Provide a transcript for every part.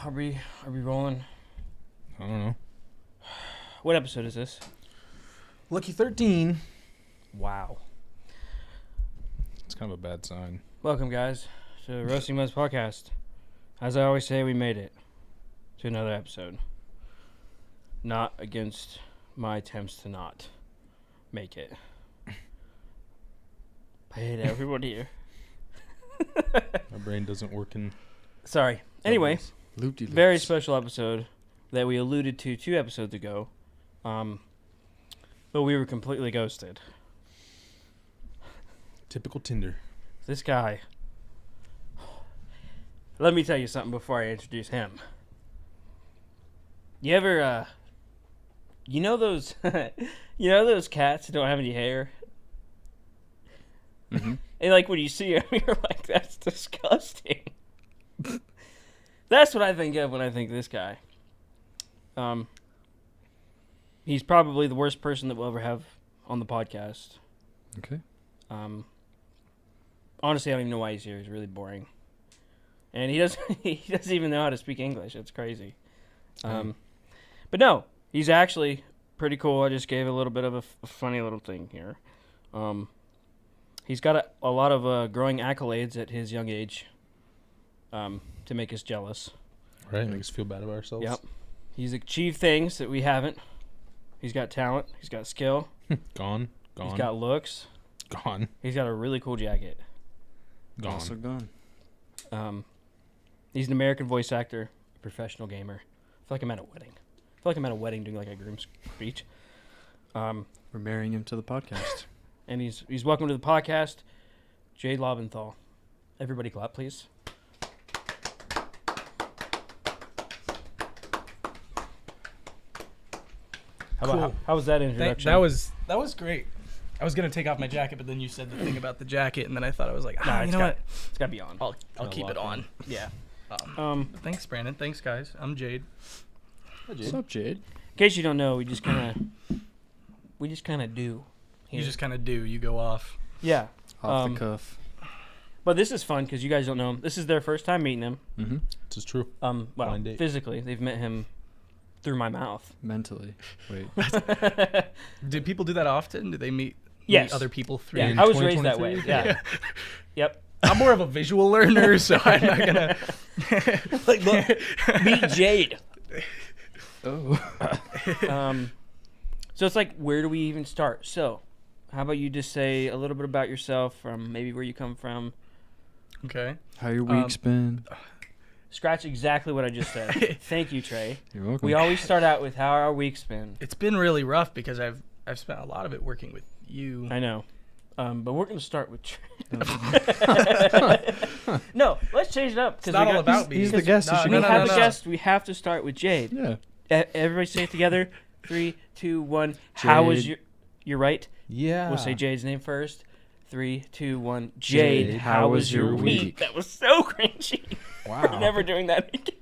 Are we rolling? I don't know. What episode is this? Lucky 13. Wow. It's kind of a bad sign. Welcome, guys, to Roasting Buns podcast. As I always say, we made it to another episode. Not against my attempts to not make it. I hate everybody here. My brain doesn't work in... Sorry. Anyway, Loop-de-loops. very special episode that we alluded to 2 episodes ago. But we were completely ghosted. Typical Tinder. This guy. Let me tell you something before I introduce him. You ever, you know those, you know those cats that don't have any hair? Mm-hmm. And like when you see them, you're like, that's disgusting. That's what I think of when I think this guy. He's probably the worst person that we'll ever have on the podcast. Okay. Honestly, I don't even know why he's here. He's really boring. And he doesn't even know how to speak English. It's crazy. But no, he's actually pretty cool. I just gave a little bit of a funny little thing here. He's got a lot of growing accolades at his young age to make us jealous. Right, make us feel bad about ourselves. Yep. He's achieved things that we haven't. He's got talent. He's got skill. Gone. He's got looks. Gone. He's got a really cool jacket. Gone. Also gone. He's an American voice actor, a professional gamer. I feel like I'm at a wedding. I feel like I'm at a wedding doing like a groom's speech. We're marrying him to the podcast. And he's welcome to the podcast, Jade Laubenthal. Everybody clap, please. How was that introduction? That was great. I was gonna take off my jacket, but then you said the thing about the jacket, and then I thought I was like, Nah, you know what? It's gotta be on. I'll keep it on. Yeah. Thanks, Brandon. Thanks, guys. I'm Jade. Hi, Jade. What's up, Jade? In case you don't know, we just kind of do. You just kind of do. You go off. Yeah. Off the cuff. But this is fun because you guys don't know him. This is their first time meeting him. Mm-hmm. This is true. Well, Blind date. physically, they've met him through my mouth. Mentally. Wait. Do people do that often? Do they meet Yes. other people through? Yeah, In I was raised that way. 2023? Yeah. Yep. I'm more of a visual learner, so I'm not gonna. Like, look, meet Jade. Oh. So it's like, where do we even start? So, how about you just say a little bit about yourself, from maybe where you come from. Okay. How your week's been? Scratch exactly what I just said. Thank you, Trey. You're welcome. We always start out with how our week's been. It's been really rough because I've spent a lot of it working with you. I know. But we're going to start with Trey. No, let's change it up. It's not all about me. He's the guest. No, you should We go have a first. guest. We have to start with Jade. Yeah. Everybody say it together. 3, 2, 1. How was Jade. You're right. Yeah. We'll say Jade's name first. 3, 2, 1. Jade, Jade, how was your week? That was so cringy. Wow. We're never doing that again.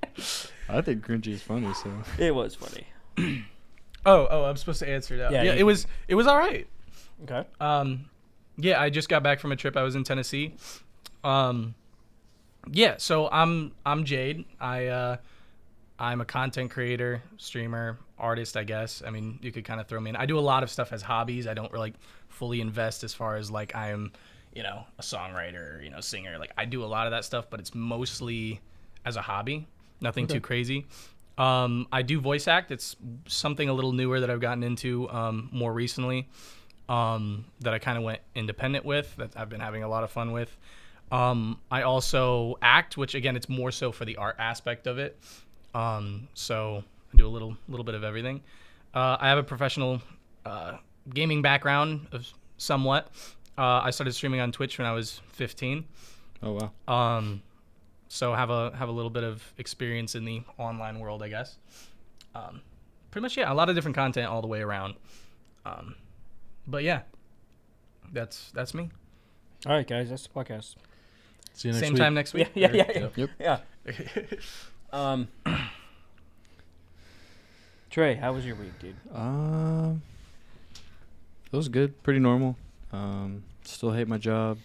I think cringy is funny, so. It was funny. Oh, I'm supposed to answer that. Yeah, Yeah, you it was all right. Okay. Yeah, I just got back from a trip. I was in Tennessee. Yeah, so I'm Jade. I'm a content creator, streamer, artist, I guess. I mean, you could kind of throw me in. I do a lot of stuff as hobbies. I don't really fully invest as far as like I am, a songwriter, singer. Like I do a lot of that stuff, but it's mostly as a hobby. Nothing too crazy. I do voice act. It's something a little newer that I've gotten into more recently. That I kind of went independent with, that I've been having a lot of fun with. I also act, which again, it's more so for the art aspect of it. So I do a little bit of everything. I have a professional gaming background of somewhat. I started streaming on Twitch when I was 15. Oh, wow. So have a little bit of experience in the online world, I guess. Pretty much, yeah, a lot of different content all the way around. But yeah, that's me. All right, guys. That's the podcast. See you next Same week. time next week. Yeah. Yep. Trey, how was your week, dude? It was good. Pretty normal. Still hate my job.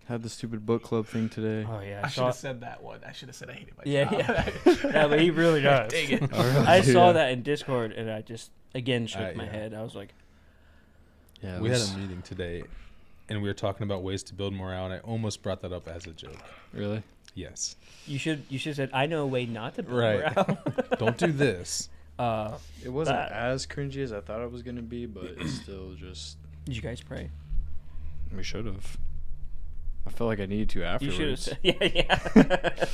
Had the stupid book club thing today. Oh yeah, I should have said that one. I should have said I hated my Yeah, job. yeah. Yeah, but he really does. Dang it. I saw that in Discord, and I just again shook my head. I was like, Yeah, We had a meeting today, and we were talking about ways to build morale, and I almost brought that up as a joke. Really? Yes. you should have said, I know a way not to build Right. morale." Don't do this. It wasn't That- as cringy as I thought it was gonna be, but it's still just. Did you guys pray? We should have. I felt like I needed to You should have afterwards. said, yeah.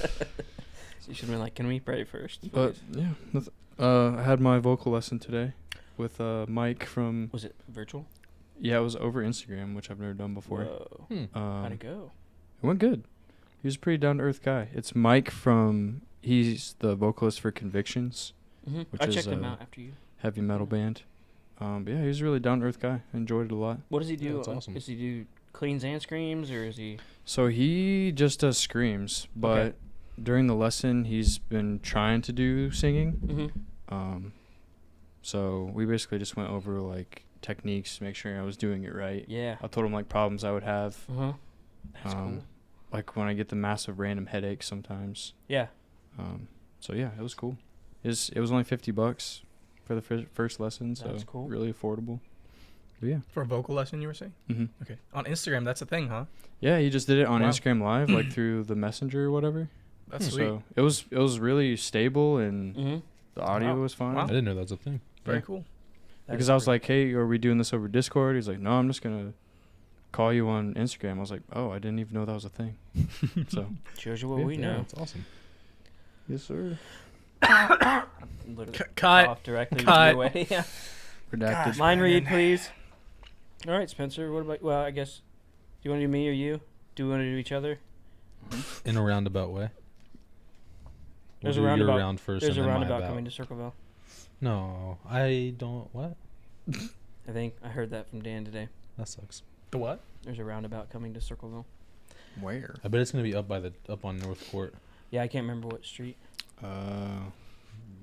You should have been like, "Can we pray first?" But please?" yeah, I had my vocal lesson today with Mike from. Was it virtual? Yeah, it was over Instagram, which I've never done before. Whoa. How'd it go? It went good. He was a pretty down to earth guy. It's Mike from. He's the vocalist for Convictions, Mm-hmm. Which I is, checked him out after you. heavy metal band. But yeah, he's a really down to earth guy. I enjoyed it a lot. What does he do? Yeah, that's awesome. Does he do cleans and screams, or is he? So he just does screams, but Okay. during the lesson, he's been trying to do singing. Mm-hmm. So we basically just went over like techniques to make sure I was doing it right. Yeah. I told him like problems I would have, Uh-huh. That's cool. like when I get the massive random headaches sometimes. Yeah. So yeah, it was cool. It was only $50 for the first lesson, so That's cool. really affordable. But yeah. For a vocal lesson, you were saying? hmm Okay. On Instagram, that's a thing, huh? Yeah, he just did it on Wow. Instagram Live, like through the Messenger or whatever. That's sweet. So it was really stable and Mm-hmm. the audio Wow. was fine. Wow. I didn't know that was a thing. Very yeah. cool. Because I was like, hey, are we doing this over Discord? He's like, no, I'm just gonna call you on Instagram. I was like, oh, I didn't even know that was a thing. So shows you what Yeah, we know. That's awesome. yes, sir. Literally Cut. off directly Cut. your way. Yeah. Redacted. Line read, please. All right, Spencer. What about? Well, I guess. Do you want to do me or you? Do we want to do each other? In a roundabout way. There's We'll a do your roundabout- round first. There's a and then my roundabout about. coming to Circleville. No, I don't. What? I think I heard that from Dan today. That sucks. The what? There's a roundabout coming to Circleville. Where? I bet it's gonna be up on North Court, Yeah, I can't remember what street.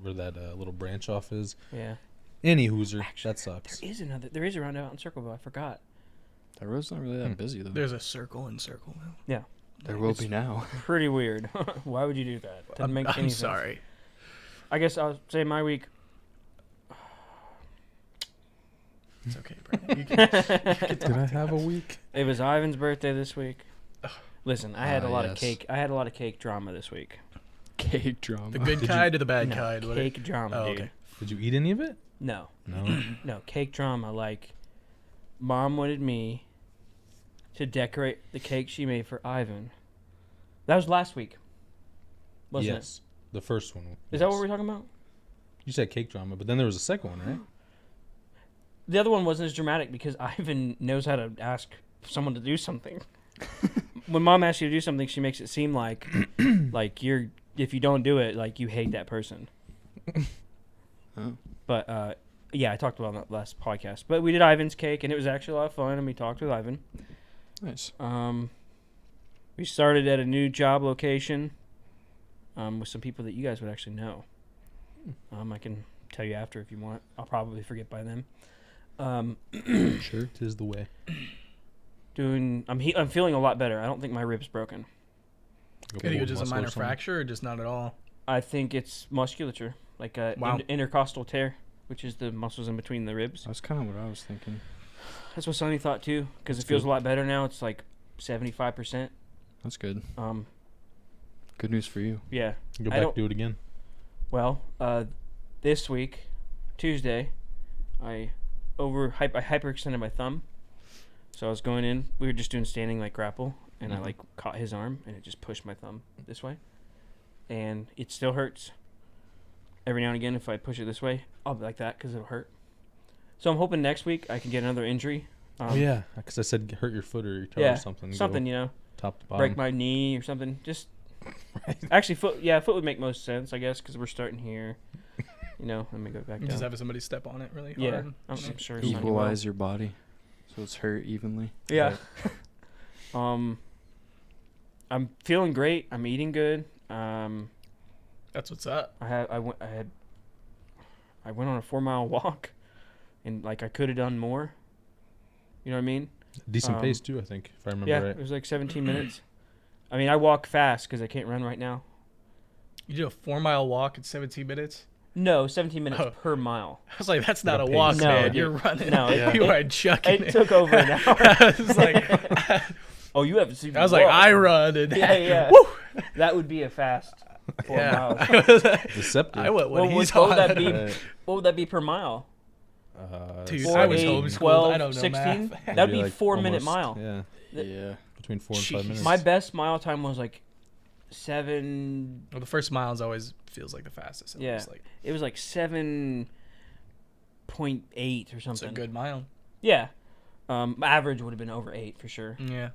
where that little branch off is. Yeah. Any Hooser. Actually, That sucks. There is a roundabout in Circleville. I forgot. That road's not really that Hmm. busy though. There's a circle in Circleville. Yeah. There will It's be now. Pretty weird. Why would you do that? Doesn't make any I'm sense. sorry. I guess I'll say my week. It's okay, Brandon. You can- Did I have a week? It was Ivan's birthday this week. Listen, I had a lot of yes. cake. I had a lot of cake drama this week. Cake drama. the good Did you- kind or the bad No, kind? What cake drama, Oh, dude. okay. Did you eat any of it? No, No. no, cake drama. Like, Mom wanted me to decorate the cake she made for Ivan. That was last week, wasn't Yes. The first one. it? Is that what we're talking about? You said cake drama, but then there was a second one, right? The other one wasn't as dramatic because Ivan knows how to ask someone to do something. When Mom asks you to do something, she makes it seem like if you don't do it, like you hate that person. Oh. But yeah, I talked about it on that last podcast. But we did Ivan's cake, and it was actually a lot of fun. And we talked with Ivan. Nice. We started at a new job location with some people that you guys would actually know. I can tell you after if you want. I'll probably forget by then. Sure. Tis the way. I'm feeling a lot better. I don't think my rib's broken. Go Could you pull just a muscle or minor something. fracture or just not at all? I think it's musculature, like a Wow. intercostal tear, which is the muscles in between the ribs. That's kind of what I was thinking. That's what Sonny thought too, because it That's feels good. a lot better now. It's like 75%. That's good. Um, Good news for you. yeah. Go I back, don't- do it again. Well, this week, Tuesday, I hyperextended my thumb. So I was going in. We were just doing standing like grapple, and I Mhm. like caught his arm, and it just pushed my thumb this way, and it still hurts. Every now and again, if I push it this way, I'll be like that because it'll hurt. So I'm hoping next week I can get another injury. Oh yeah, because I said hurt your foot or your toe yeah, or something. something, Go you know, top to bottom. break my knee or something. Just actually, foot would make most sense, I guess, because we're starting here. You know, let me go back Just down. have somebody step on it really Yeah, hard. I'm sure. Sonny will. Equalize your body, so it's hurt evenly. Yeah. I'm feeling great. I'm eating good. That's what's up. I went on a 4-mile walk, and like I could have done more. You know what I mean? Decent pace too, I think, if I remember Yeah, right. it was like 17 minutes. I mean, I walk fast because I can't run right now. You did a 4-mile walk in 17 minutes? No, 17 minutes Oh. per mile. I was like, that's Like not a a pace. walk, No, man. dude. You're running. No, you are chucking It took over an hour. I was like, Oh, you haven't seen me I was like, walk. I run. And Yeah. Woo! That would be a fast 4 miles. I was like, Deceptive. I went when Well, he's what would on. that be? Right. What would that be per mile? Dude, 4, I was 8, homeschooled. 12, I don't know 16? math. That'd be like 4-minute almost- mile. Yeah, Yeah. between 4 and 5 Jeez. minutes. My best mile time was like 7. Well, the first miles always feels like the fastest. It Yeah. looks like. It was like 7.8 or It's something. a good mile. Yeah. Average would have been over 8 for sure. Yeah.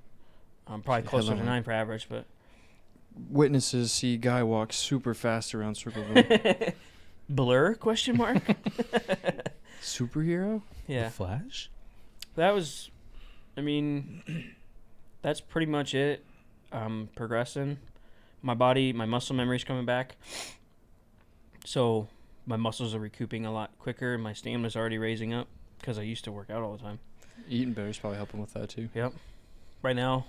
Probably closer to Headline. 9 for average, but Witnesses see guy walk super fast around Circleville. Blur? Question mark. Superhero? Yeah. The Flash? That was, I mean, that's pretty much it. Progressing. My muscle memory's coming back. So my muscles are recouping a lot quicker. My stamina's already raising up because I used to work out all the time. Eating better's probably helping with that too. Yep. Right now,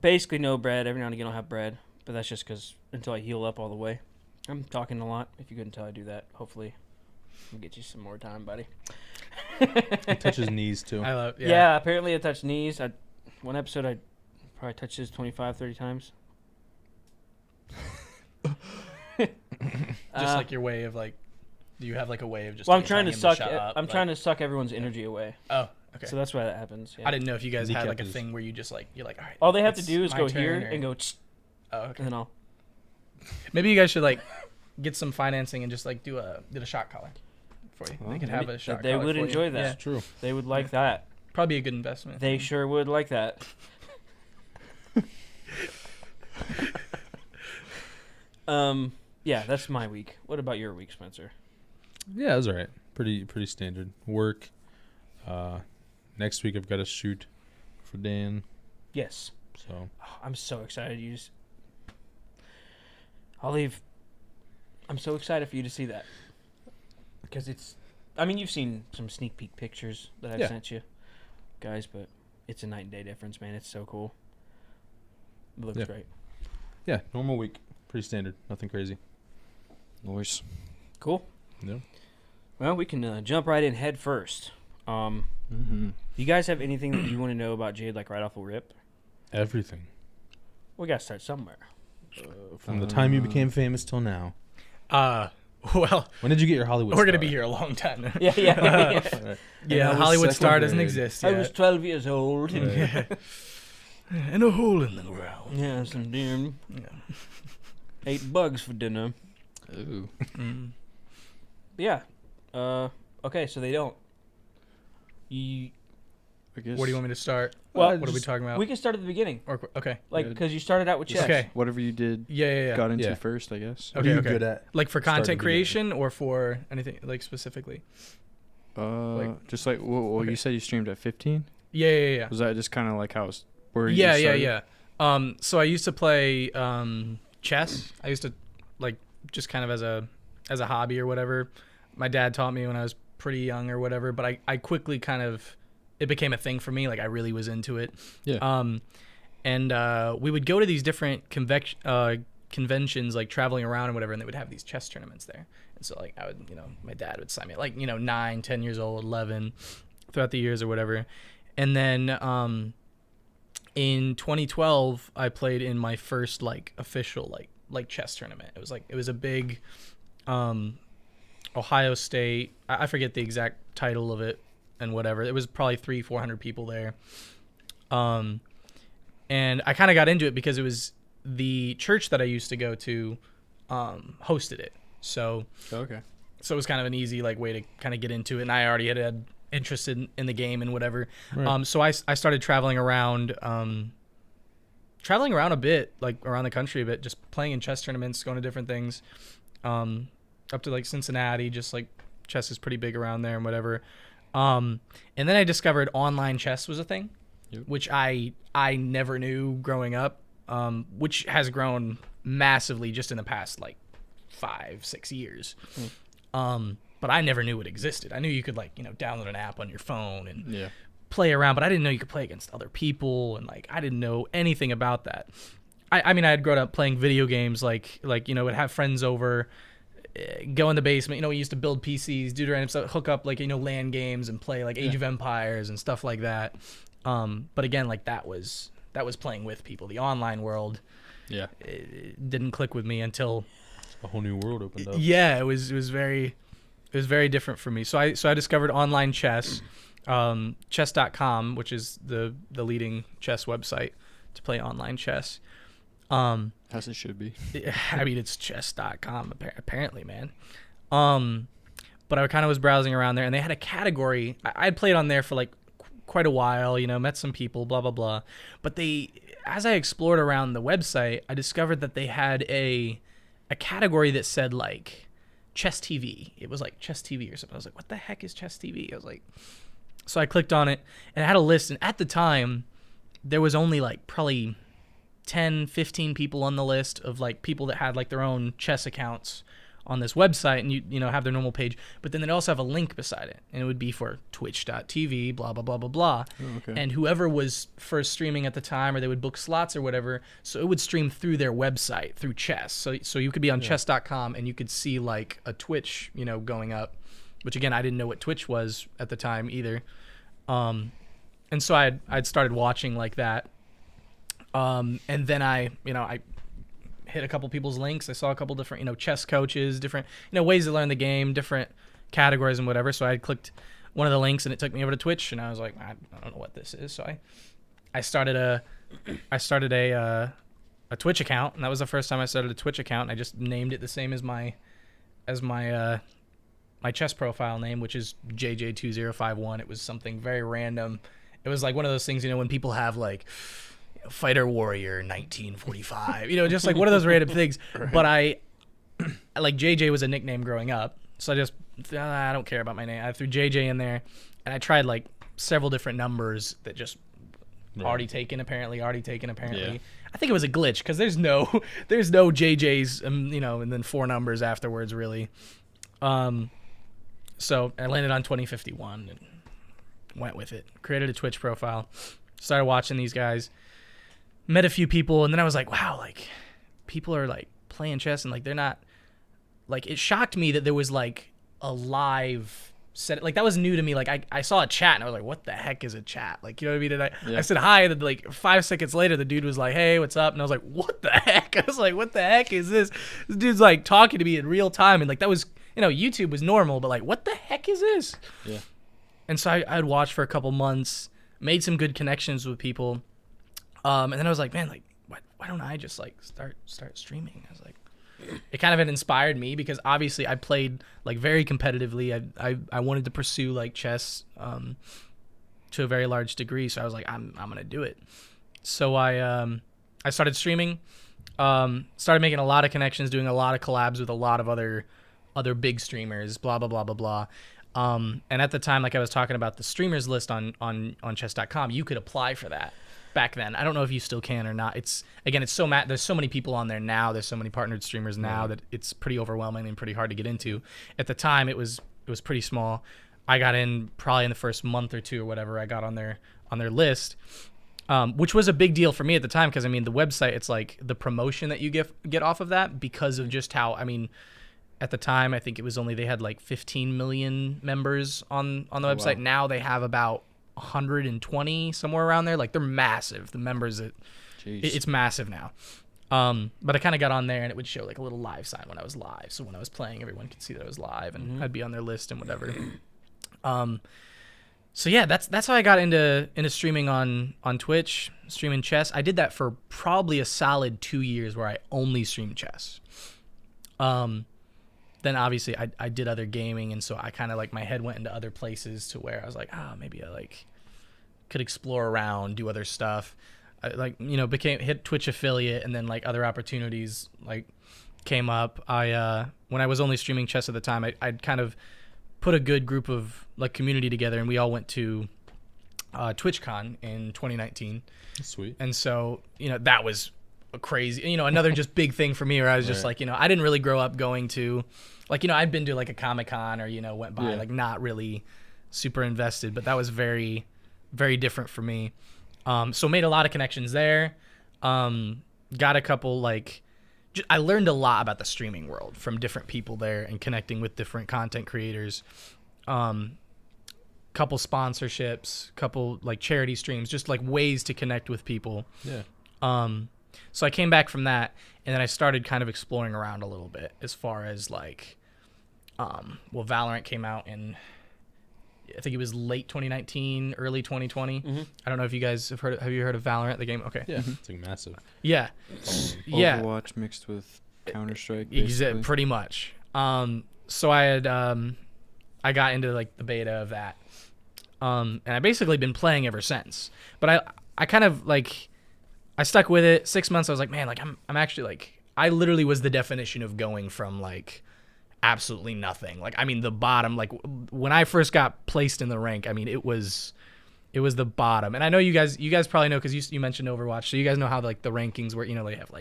basically no bread. Every now and again I'll have bread, but that's just because until I heal up all the way. I'm talking a lot. If you couldn't tell, I do that. Hopefully, I'll get you some more time, buddy. He touches knees too. I love. Yeah. Apparently I touched knees. One episode I probably touched his 25, 30 times. Just like your way of like, do you have like a way of just? Well, I'm like, trying to him suck. shut up, I'm like- trying to suck everyone's energy away. Oh, okay. So that's why that happens. Yeah. I didn't know if you guys had Kneecap like a is- thing where you just like you're like, all right. All they have to it's do is my go turn, here or- and go, "Tsk," Oh, okay. and then I'll. Maybe you guys should like get some financing and just like do a shot collar for you. Well, they could maybe have a shot. They collar would for you. enjoy that. Yeah. It's true. They would like that. Probably a good investment. They sure would like that. Yeah, that's my week. What about your week, Spencer? Yeah, it was all right. Pretty standard. Work. Next week I've got a shoot for Dan. Yes. So Oh, I'm so excited. I'll leave. I'm so excited for you to see that. Because it's. I mean, you've seen some sneak peek pictures that I've Yeah. sent you, guys, but it's a night and day difference, man. It's so cool. It looks Yeah. great. yeah, normal week. Pretty standard. Nothing crazy. Noise. Cool. Yeah. Well, we can jump right in head first. Mm-hmm. You guys have anything that you want to know about Jade, like right off the rip? Everything. We got to start somewhere. From the time you became famous till now. Well, When did you get your Hollywood we're gonna star? be here a long time. Yeah. Right. Yeah, I was Hollywood second star doesn't grade. exist I yet. was 12 years old. Right. In a hole in the ground. Yes, indeed. Yeah. Ate bugs for dinner. Ooh. Mm. Yeah. Okay, so they don't. You, I guess. What do you want me to start? Well, what are we talking about? we can start at the beginning. Okay. Like, Yeah. because you started out with chess. Okay. Whatever you did, Yeah. got into Yeah. first, I guess. What are you Okay. good at? Like for Start at the content beginning. creation or for anything like specifically? Just like, well, okay. you said you streamed at 15. Yeah. Was that just kind of like how it's where Yeah, you yeah. started? So I used to play chess. I used to like just kind of as a hobby or whatever. My dad taught me when I was pretty young or whatever, but I quickly kind of it became a thing for me. Like I really was into it. Yeah. And we would go to these different conventions, like traveling around and whatever, and they would have these chess tournaments there. And so like I would, my dad would sign me at like 9, 10 years old, 11, throughout the years or whatever. And then in 2012, I played in my first like official like chess tournament. It was a big Ohio State. I forget the exact title of it and whatever. It was probably 300-400 people there. And I kind of got into it because it was the church that I used to go to hosted it. So Okay. it was kind of an easy like way to kind of get into it, and I already had interest in the game and whatever. Right. So I started traveling around a bit, like around the country a bit, just playing in chess tournaments, going to different things, up to like Cincinnati. Just like chess is pretty big around there and whatever. And then I discovered online chess was a thing, Yep. which I never knew growing up, which has grown massively just in the past like 5-6 years. But I never knew it existed. I knew you could like download an app on your phone and Yeah. play around, but I didn't know you could play against other people, and like I didn't know anything about that. I mean, I had grown up playing video games, like would have friends over, go in the basement. We used to build PCs, do random stuff, hook up like LAN games and play like Age of Empires and stuff like that. But again, like that was playing with people. The online world, it didn't click with me until a whole new world opened up. Yeah, it was very different for me. So I discovered online chess, chess.com, which is the leading chess website to play online chess. As it should be. I mean, it's chess.com apparently, man. But I kind of was browsing around there, and they had a category. I'd played on there for like quite a while, met some people, blah blah blah. But as I explored around the website, I discovered that they had a category that said like chess TV. It was like chess TV or something. I was like, what the heck is chess TV? I was like, so I clicked on it, and it had a list. And at the time, there was only like probably 10, 15 people on the list of like people that had like their own chess accounts on this website, and you have their normal page, but then they'd also have a link beside it, and it would be for twitch.tv, blah blah blah blah blah. Oh, okay. And whoever was first streaming at the time, or they would book slots or whatever, so it would stream through their website through chess. So you could be on chess.com and you could see like a Twitch going up, which again, I didn't know what Twitch was at the time either. And so I'd started watching like that. And then I hit a couple people's links. I saw a couple different, chess coaches, different, ways to learn the game, different categories and whatever. So I clicked one of the links, and it took me over to Twitch, and I was like, I don't know what this is. So I started a Twitch account, and that was the first time I started a Twitch account. And I just named it the same as my chess profile name, which is JJ2051. It was something very random. It was like one of those things, when people have like Fighter Warrior 1945, just like one of those random things. Right. But I like JJ was a nickname growing up, so I don't care about my name. I threw JJ in there, and I tried like several different numbers that just already taken apparently. Yeah. I think it was a glitch, because there's no JJ's, and then 4 numbers afterwards really. So I landed on 2051 and went with it. Created a Twitch profile, started watching these guys. Met a few people, and then I was like, wow, like people are like playing chess, and like they're not, like, it shocked me that there was like a live set. Like that was new to me. Like I saw a chat, and I was like, what the heck is a chat? Like, you know what I mean? And I said hi, and then like 5 seconds later, the dude was like, hey, what's up? And I was like, what the heck? I was like, what the heck is this? This dude's like talking to me in real time, and like that was, YouTube was normal, but like, what the heck is this? Yeah. And so I'd watch for a couple months, made some good connections with people. And then I was like, man, like, why don't I just like start streaming? I was like, it kind of had inspired me, because obviously I played like very competitively. I wanted to pursue like chess to a very large degree. So I was like, I'm gonna do it. So I started streaming, started making a lot of connections, doing a lot of collabs with a lot of other big streamers, blah blah blah blah blah. And at the time, like I was talking about the streamers list on chess.com, you could apply for that. Back then, I don't know if you still can or not. It's so there's so many people on there now. There's so many partnered streamers now that it's pretty overwhelming and pretty hard to get into. At the time, it was pretty small. I got in probably in the first month or two or whatever. I got on their list, which was a big deal for me at the time, because I mean the website, it's like the promotion that you get off of that, because of just how, I mean, at the time I think it was they had like 15 million members on the website. Wow. Now they have about 120, somewhere around there. Like they're massive, the members. It's massive now. But I kind of got on there, and it would show like a little live sign when I was live, so when I was playing, everyone could see that I was live, and I'd be on their list and whatever. So yeah, that's how I got into streaming on Twitch, streaming chess. I did that for probably a solid 2 years, where I only streamed chess. Then obviously I did other gaming, and so I kind of like, my head went into other places, to where I was like, maybe I like could explore around, do other stuff. I hit Twitch affiliate, and then like other opportunities like came up. When I was only streaming chess at the time, I'd kind of put a good group of like community together, and we all went to TwitchCon in 2019. Sweet. And so, that was a crazy, another just big thing for me, where I was just like, I didn't really grow up going to, like, I'd been to like a Comic-Con, or, went by, like not really super invested, but that was very, very different for me. So made a lot of connections there. Got a couple I learned a lot about the streaming world from different people there and connecting with different content creators. Couple sponsorships, couple charity streams, just ways to connect with people. Yeah. So I came back from that, and then I started kind of exploring around a little bit as far as Valorant came out in, I think it was late 2019, early 2020. Mm-hmm. I don't know if you guys have you heard of Valorant, the game? Okay. Yeah. It's massive. Yeah. Yeah. Overwatch mixed with Counter-Strike. Exactly, pretty much. So I had I got into the beta of that, and I basically been playing ever since. But I kind of I stuck with it. 6 months. I was like, man, I'm actually I literally was the definition of going from absolutely nothing. I mean, the bottom. When I first got placed in the rank, I mean, it was the bottom. And I know you guys probably know because you mentioned Overwatch, so you guys know how the rankings were. They have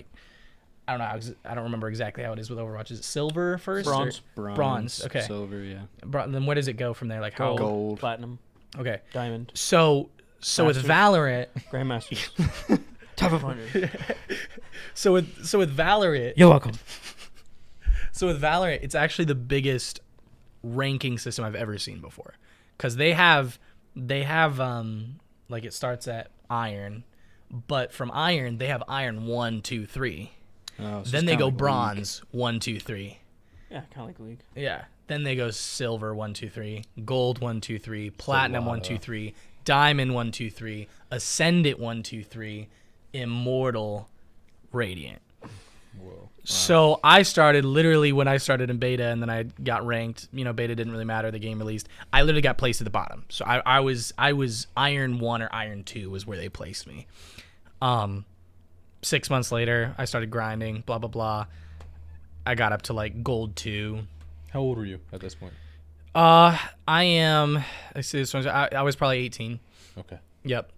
I don't know. I don't remember exactly how it is with Overwatch. Is it silver first? Bronze. Bronze. Okay. Silver, yeah. Then where does it go from there? How? Gold. Platinum, Okay. diamond, So with Valorant. grandmaster, top of 100. So with Valorant. You're welcome. So with Valorant, it's actually the biggest ranking system I've ever seen before, because they have it starts at Iron, but from Iron they have Iron 1, 2, 3. Oh, so Then they go Bronze 1, 2, 3. Yeah, kind of like League. Yeah. Then they go Silver 1, 2, 3, Gold 1, 2, 3, Platinum 1, 2, of- 3, Diamond 1, 2, 3, Ascendant 1, 2, 3, Immortal, Radiant. Whoa. So I started literally when I started in beta, and then I got ranked. Beta didn't really matter. The game released. I literally got placed at the bottom. So I was Iron 1 or Iron 2 was where they placed me. 6 months later, I started grinding. Blah blah blah. I got up to Gold 2. How old were you at this point? I am. Let's see, this one. I was probably 18. Okay. Yep.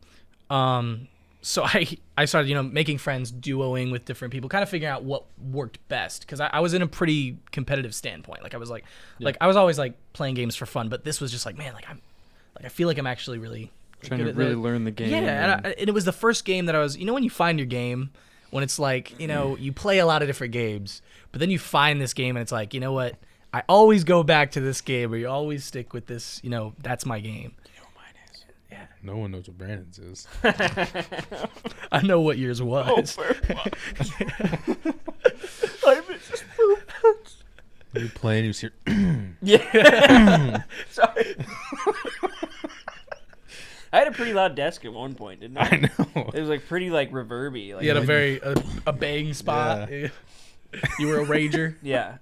So I started, making friends, duoing with different people, kind of figuring out what worked best, because I was in a pretty competitive standpoint. I was I was always playing games for fun, but this was just man, I feel like I'm actually really Trying good to at really it. learn the game. Yeah, and it was the first game that I was, when you find your game, when it's you play a lot of different games, but then you find this game and it's you know what, I always go back to this game, or you always stick with this, that's my game. Yeah. No one knows what Brandon's is. I know what yours was. You playing? You see? Yeah. Sorry. I had a pretty loud desk at one point, didn't I? I know. It was pretty reverby. You had a bang spot. Yeah. You were a rager. Yeah.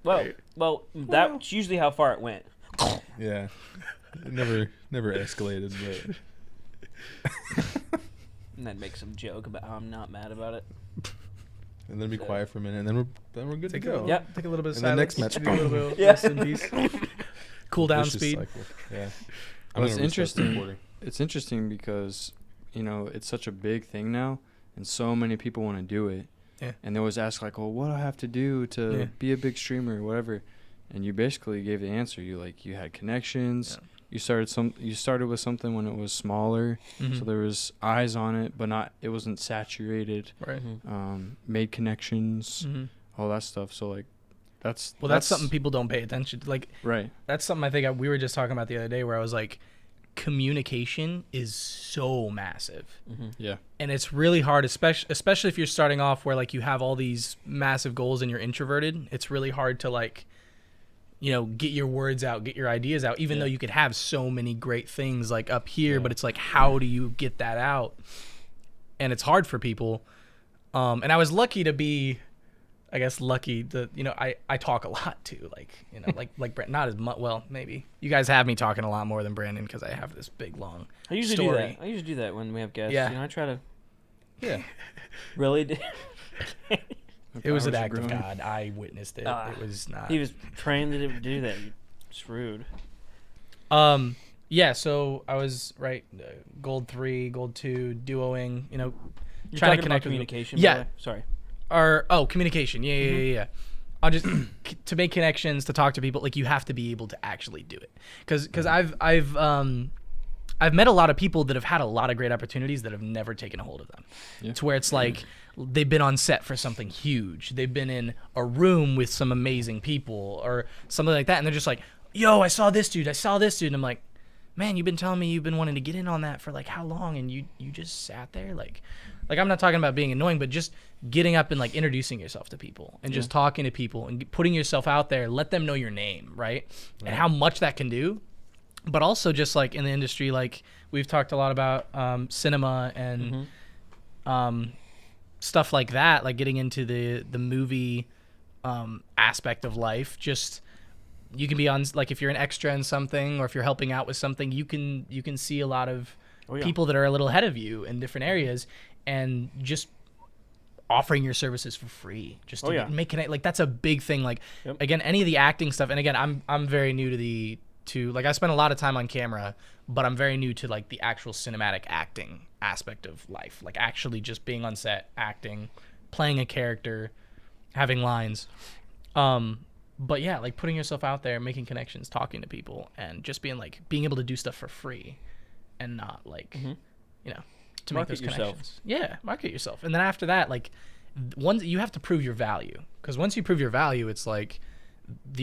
Well, that's usually how far it went. Yeah. It never escalated, but And then make some joke about how I'm not mad about it. and then be quiet for a minute, and then we're good to go. Yep. Take a little bit of And the silence. next match- do a little bit Yeah. rest in peace. Cool down Vicious speed. cycle. Yeah. Well, it's gonna restart the interesting. recording. It's interesting because, it's such a big thing now, and so many people want to do it. Yeah. And they always ask, what do I have to do to Yeah. be a big streamer or whatever? And you basically gave the answer. You had connections. Yeah. You started with something when it was smaller, Mhm. so there was eyes on it, but it wasn't saturated. Right. Made connections, Mhm. all that stuff. So that's That's something people don't pay attention to. right. That's something I think we were just talking about the other day, where I was communication is so massive. Mm-hmm. Yeah. And it's really hard, especially if you're starting off where you have all these massive goals and you're introverted. It's really hard to get your words out, get your ideas out, even though you could have so many great things up here, but it's how do you get that out? And it's hard for people. And I was lucky to be, I guess, lucky that, I talk a lot too. Like Brandon, not as much. Well, maybe you guys have me talking a lot more than Brandon, because I have this big, long I usually story. do that. I usually do that when we have guests. Yeah. I try to Yeah. really do. It was an Powers act of growing. God. I witnessed it. It was not. He was trained to do that. It's rude. Yeah, so I was gold 3, gold 2, duoing, You're trying talking to connect about with communication. Yeah. by the way? Sorry. Communication. Yeah. I'll just to make connections, to talk to people, you have to be able to actually do it. Cuz I've I've met a lot of people that have had a lot of great opportunities that have never taken a hold of them. Yeah. To where it's like they've been on set for something huge. They've been in a room with some amazing people or something like that. And they're just like, yo, I saw this dude. And I'm like, man, you've been telling me you've been wanting to get in on that for like how long? And you just sat there. Like I'm not talking about being annoying, but just getting up and like introducing yourself to people and just talking to people and putting yourself out there. Let them know your name, right? And how much that can do. But also just like in the industry, like we've talked a lot about cinema and stuff like that, like getting into the movie aspect of life. Just you can be on, like if you're an extra in something or if you're helping out with something, you can see a lot of people that are a little ahead of you in different areas, and just offering your services for free just to make connect. Like that's a big thing. Like again, any of the acting stuff, and again, I'm very new to like I spent a lot of time on camera, but I'm very new to like the actual cinematic acting aspect of life, like actually just being on set, acting, playing a character, having lines. But yeah, like putting yourself out there, making connections, talking to people, and just being able to do stuff for free and not like, you know, to Market make those yourself. connections. Yeah, market yourself. And then after that, like once you have to prove your value, because once you prove your value, it's like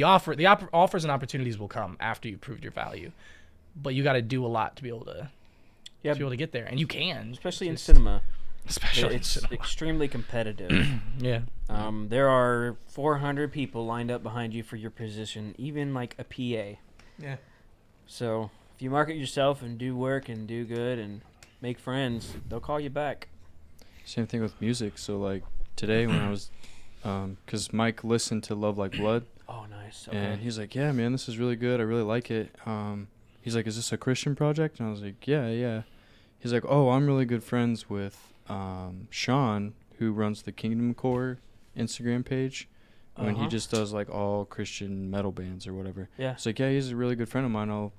offers and opportunities will come after you've proved your value, but you got to do a lot to be able to get there, and you can, especially in cinema. Especially It's extremely competitive. Yeah. There are 400 people lined up behind you for your position, even like a PA. Yeah. So if you market yourself and do work and do good and make friends, they'll call you back. Same thing with music. So like today when I was, because Mike listened to Love Like Blood. Oh, nice. Okay. And he's like, yeah, man, this is really good. I really like it. He's like, is this a Christian project? And I was like, yeah. He's like, oh, I'm really good friends with Sean, who runs the Kingdom Core Instagram page. When he just does like all Christian metal bands or whatever. Yeah. It's like, yeah, he's a really good friend of mine.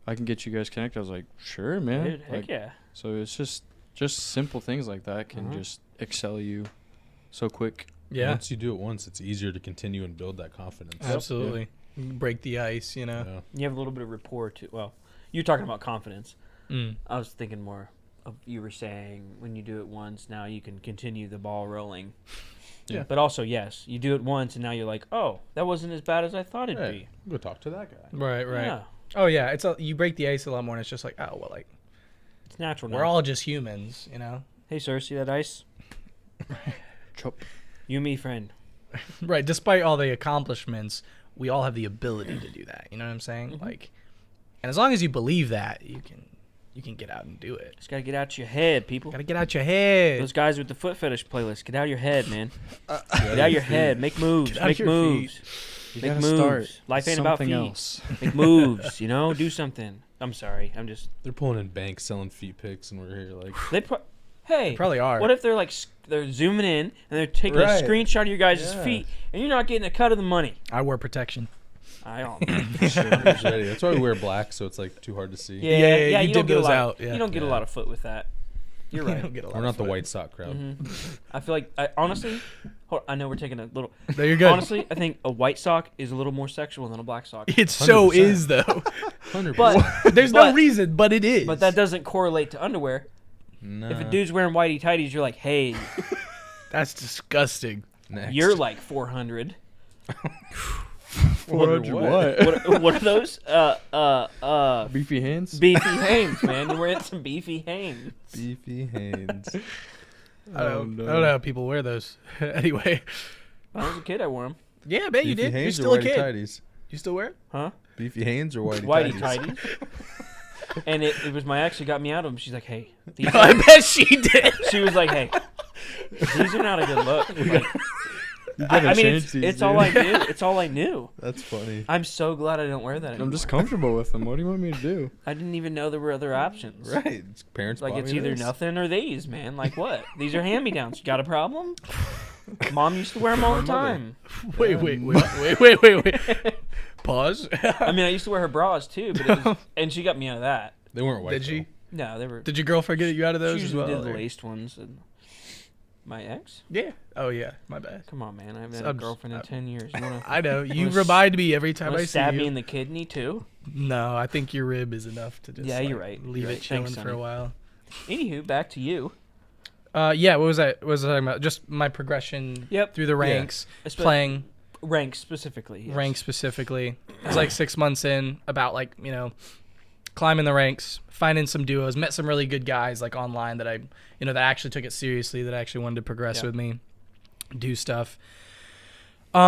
I can get you guys connected. I was like, sure, man. Dude, heck like, yeah. So it's just simple things like that can just excel you so quick. Yeah. Once you do it once, it's easier to continue and build that confidence. Absolutely. Break the ice, you know. Yeah. You have a little bit of rapport too. Well, you're talking about confidence. Mm. I was thinking more of you were saying when you do it once, now you can continue the ball rolling. Yeah. But also, yes, you do it once and now you're like, oh, that wasn't as bad as I thought it'd Hey, go talk to that guy. Right. Yeah. Oh yeah, you break the ice a lot more, and it's just like, oh well, like It's natural we're now. all just humans, you know. Hey, sir, see that ice? Chop. You, me, friend. Right. Despite all the accomplishments, we all have the ability to do that. You know what I'm saying? Mhm. Like, and as long as you believe that, you can get out and do it. Just gotta get out your head, people. Gotta get out your head. Those guys with the foot fetish playlist, get out of your head, man. Get out your head. Make moves. Get out Make your moves. You Make gotta moves. start Life ain't about something feet. else. Make moves. You know, do something. I'm sorry. I'm just. They're pulling in banks, selling feet pics, and we're here like, Hey, They probably are. what if they're like they're zooming in and they're taking Right. a screenshot of your guys' Yeah. feet, and you're not getting a cut of the money? I wear protection. I don't. who's ready? That's why we wear black, so it's like too hard to see. Yeah, you you don't dip get a those lot. out, yeah. You don't get a Yeah. lot of foot with that. You're You right. don't get a lot We're of not the foot. white sock crowd. I feel like honestly, I know we're taking a little. No, you're good. Honestly, I think a white sock is a little more sexual than a black sock. It so 100%. is though. 100%. But There's no reason, but it is. But that doesn't correlate to underwear. Nah. If a dude's wearing whitey tighties, you're like, hey, That's disgusting. Next. you're like 400. 400 what? What are those? Beefy hands? Beefy Hanes, man. You're wearing some beefy Hanes. Beefy hands. I don't know how people wear those. Anyway. When I was a kid, I wore them. Yeah, man, you Beefy did. You're Hanes still or a whitey kid. tighties? You still wear it? Huh? Beefy Hanes or whitey, Whitey tighties? tighties. And it was my ex who got me out of them. She's like, hey. These I bet she did. she was like, hey, these are not a good look. Like, You I gotta mean, change these, it's all dude. I knew. It's all I knew. That's funny. I'm so glad I don't wear that anymore. I'm just comfortable with them. What do you want me to do? I didn't even know there were other options. Right. Parents Like, bought it's me either this. nothing or these, man. Like, what? These are hand-me-downs. You got a problem? Mom used to wear them all the time. Wait. Pause. I mean, I used to wear her bras, too. But it was, and she got me out of that. They weren't white. Did she? No, they were... Did your girlfriend get you out of those She as usually well? did the or- laced ones. And My ex? Yeah. Oh yeah. My bad. Come on, man. I haven't had So a I'm just- girlfriend in 10 years. You wanna, I know. You wanna remind me every time wanna I see stab me you. in the kidney too? No, I think your rib is enough to just. Yeah, you're like, right. Leave You're it right. chilling Thanks, for a Sonny. while. Anywho, back to you. Yeah. What was I? What was I talking about? Just my progression. Yep. Through the ranks, Espe- playing rank specifically. Yes. ranks specifically. It was like 6 months in, about like climbing the ranks, finding some duos, met some really good guys like online that I that actually took it seriously, that actually wanted to progress Yeah. with me, do stuff. So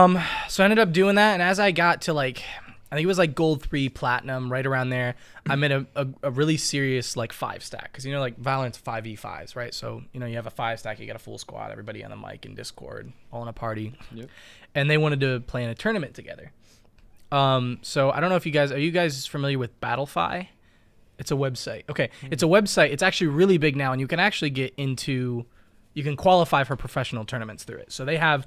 I ended up doing that, and as I got to like, I think it was like gold 3 platinum, right around there, I'm in a really serious like 5 stack, because like Valorant's 5v5s, right? So you have a 5 stack, you got a full squad, everybody on the mic in Discord, all in a party. Yep. And they wanted to play in a tournament together. So I don't know if are you guys familiar with Battlefy? It's a website. Okay, it's a website. It's actually really big now, and you can actually you can qualify for professional tournaments through it. So they have,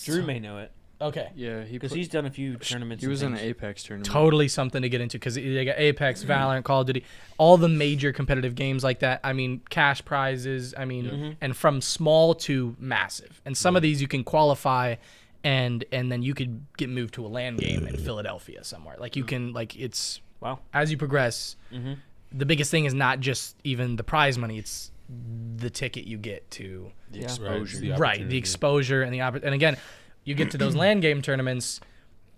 Drew may know it okay, Yeah, because he's done a few tournaments. he and was in an things. Apex tournament. totally something to get into, because they got Apex, Valorant, Call of Duty, all the major competitive games like that. I mean, cash prizes. I mean, and from small to massive. And some of these you can qualify, and then you could get moved to a LAN game in Philadelphia somewhere. Like you can it's. Wow. As you progress, the biggest thing is not just even the prize money; it's the ticket you get to, The Yeah. exposure. the right? opportunity. The exposure and and again, you get to those LAN game tournaments,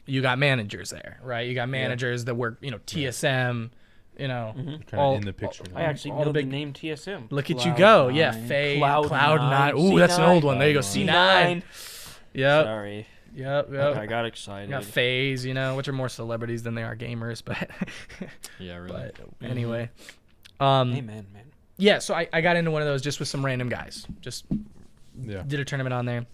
you got managers there, right? You got managers that work, TSM, Kind all of in the picture. I actually all know the the big- name TSM. Look at you Cloud go, Nine. yeah, Faye, Cloud Cloud9. Nine, Ooh, that's an C9. old one. There you go, C9. Yep, Sorry. yep. I got excited. You got FaZe, which are more celebrities than they are gamers, but Yeah, really. but anyway, Amen, man. yeah. So I got into one of those just with some random guys. Just Yeah. did a tournament on there.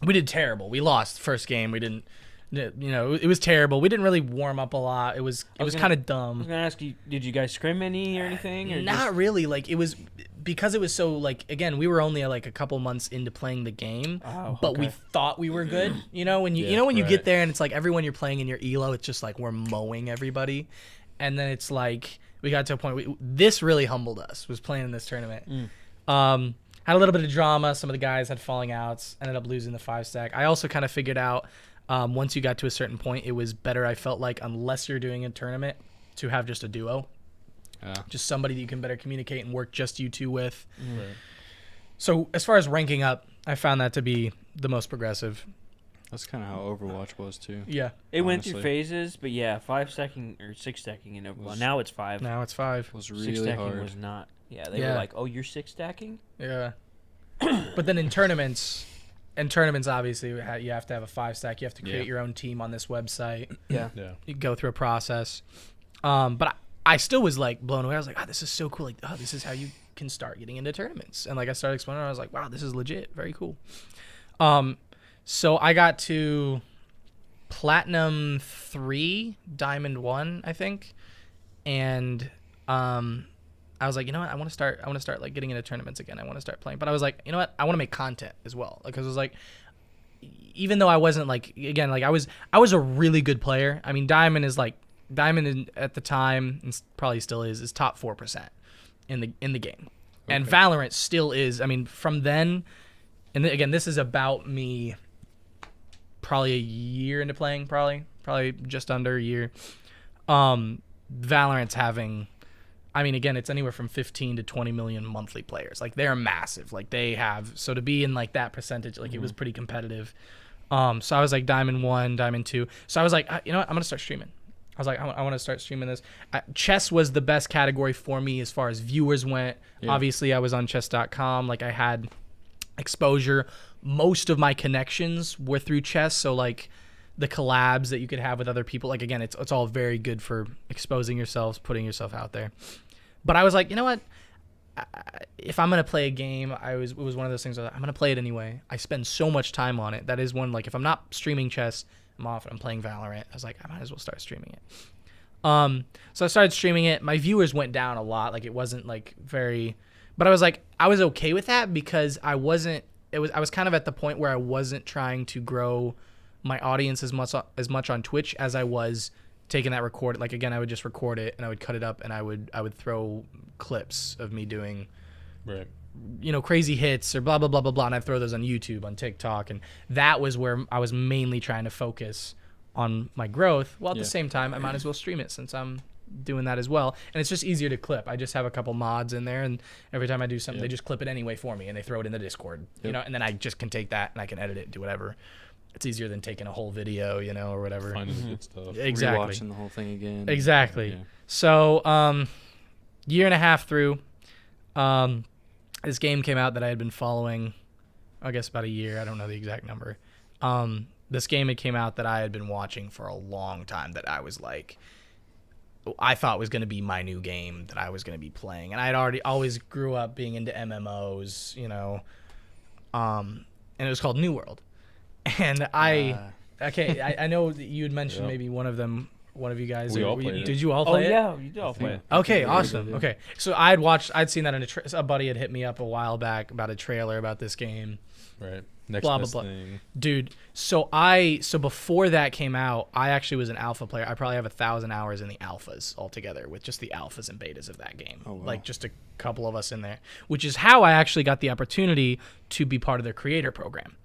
We did terrible. We lost first game. We didn't. It was terrible. We didn't really warm up a lot. It was gonna- kind of I was dumb. gonna ask you, did you guys scrim any or anything? Or Not just- really. Like it was because it was so like, again, we were only like a couple months into playing the game, Oh, but we okay. thought we were good. When you Yeah, when you right. get there and it's like everyone you're playing in your elo, it's just like we're mowing everybody, and then it's like we got to a point. This really humbled us. Was playing in this tournament. Had a little bit of drama. Some of the guys had falling outs. Ended up losing the 5 stack. I also kind of figured out once you got to a certain point, it was better. I felt like, unless you're doing a tournament, to have just a duo. Just somebody that you can better communicate and work just you two with. Right. So as far as ranking up, I found that to be the most progressive. That's kind of how Overwatch was too. Yeah. It went through honestly. phases, but yeah, 5 stacking or 6 stacking in Overwatch. Was- Now it's 5. Now it's 5. It was 6 really stacking hard. was not. Yeah, they Yeah. were like, "Oh, you're 6 stacking." Yeah. But then in tournaments, obviously you have to have a 5 stack. You have to create Yeah. your own team on this website. Yeah. Yeah. You go through a process. But I still was like blown away. I was like, this is so cool. Like, this is how you can start getting into tournaments. And like I started explaining, I was like, wow, this is legit. Very cool. So I got to Platinum 3, Diamond 1, I think. And I was like, you know what? I want to start like getting into tournaments again. I want to start playing. But I was like, you know what? I want to make content as well. Because it was like, even though I wasn't like, again, like I was a really good player. I mean, Diamond at the time, and probably still is top 4% in the game. And Okay. Valorant still is. I mean, from then, and again, this is about me probably a year into playing, probably just under a year. Valorant's having, I mean, again, it's anywhere from 15 to 20 million monthly players. Like, they're massive. Like, they have, so to be in like that percentage, like it was pretty competitive. So I was like Diamond 1, Diamond 2. So I was like, you know what? I'm going to start streaming. I was like, I want to start streaming this. Chess was the best category for me as far as viewers went. Yeah. Obviously, I was on chess.com. Like, I had exposure. Most of my connections were through chess. So, like, the collabs that you could have with other people. Like, again, it's all very good for exposing yourselves, putting yourself out there. But I was like, you know what? If I'm going to play a game, it was one of those things where I'm going to play it anyway. I spend so much time on it. That is one, like, if I'm not streaming chess, I'm off and I'm playing Valorant. I was like, I might as well start streaming it. So I started streaming it. My viewers went down a lot. Like, it wasn't like very, but I was like, I was okay with that because I was kind of at the point where I wasn't trying to grow my audience as much on Twitch as I was taking that record. Like, again, I would just record it and I would cut it up and I would throw clips of me doing Right. crazy hits or blah blah blah blah blah, and I throw those on YouTube, on TikTok, and that was where I was mainly trying to focus on my growth. While at the same time, I might as well stream it since I'm doing that as well, and it's just easier to clip. I just have a couple mods in there, and every time I do something, they just clip it anyway for me, and they throw it in the Discord, and then I just can take that and I can edit it, do whatever. It's easier than taking a whole video, or whatever. Finding the good stuff. Exactly. Rewatching the whole thing again. Exactly. Yeah. So, year and a half through, this game came out that I had been following, I guess about a year. I don't know the exact number. This game came out that I had been watching for a long time, that I was like, I thought was going to be my new game that I was going to be playing. And I had always grew up being into MMOs, and it was called New World. And I know that you had mentioned maybe one of you guys. We all played it. Did you all play it? Oh, yeah, you did all play it. Okay, awesome. Okay, so I'd seen that in a buddy had hit me up a while back about a trailer about this game. Right. Next Blah, best blah, blah. thing. Dude, so before that came out, I actually was an alpha player. I probably have 1,000 hours in the alphas altogether, with just the alphas and betas of that game. Oh, wow. Like just a couple of us in there, which is how I actually got the opportunity to be part of their creator program.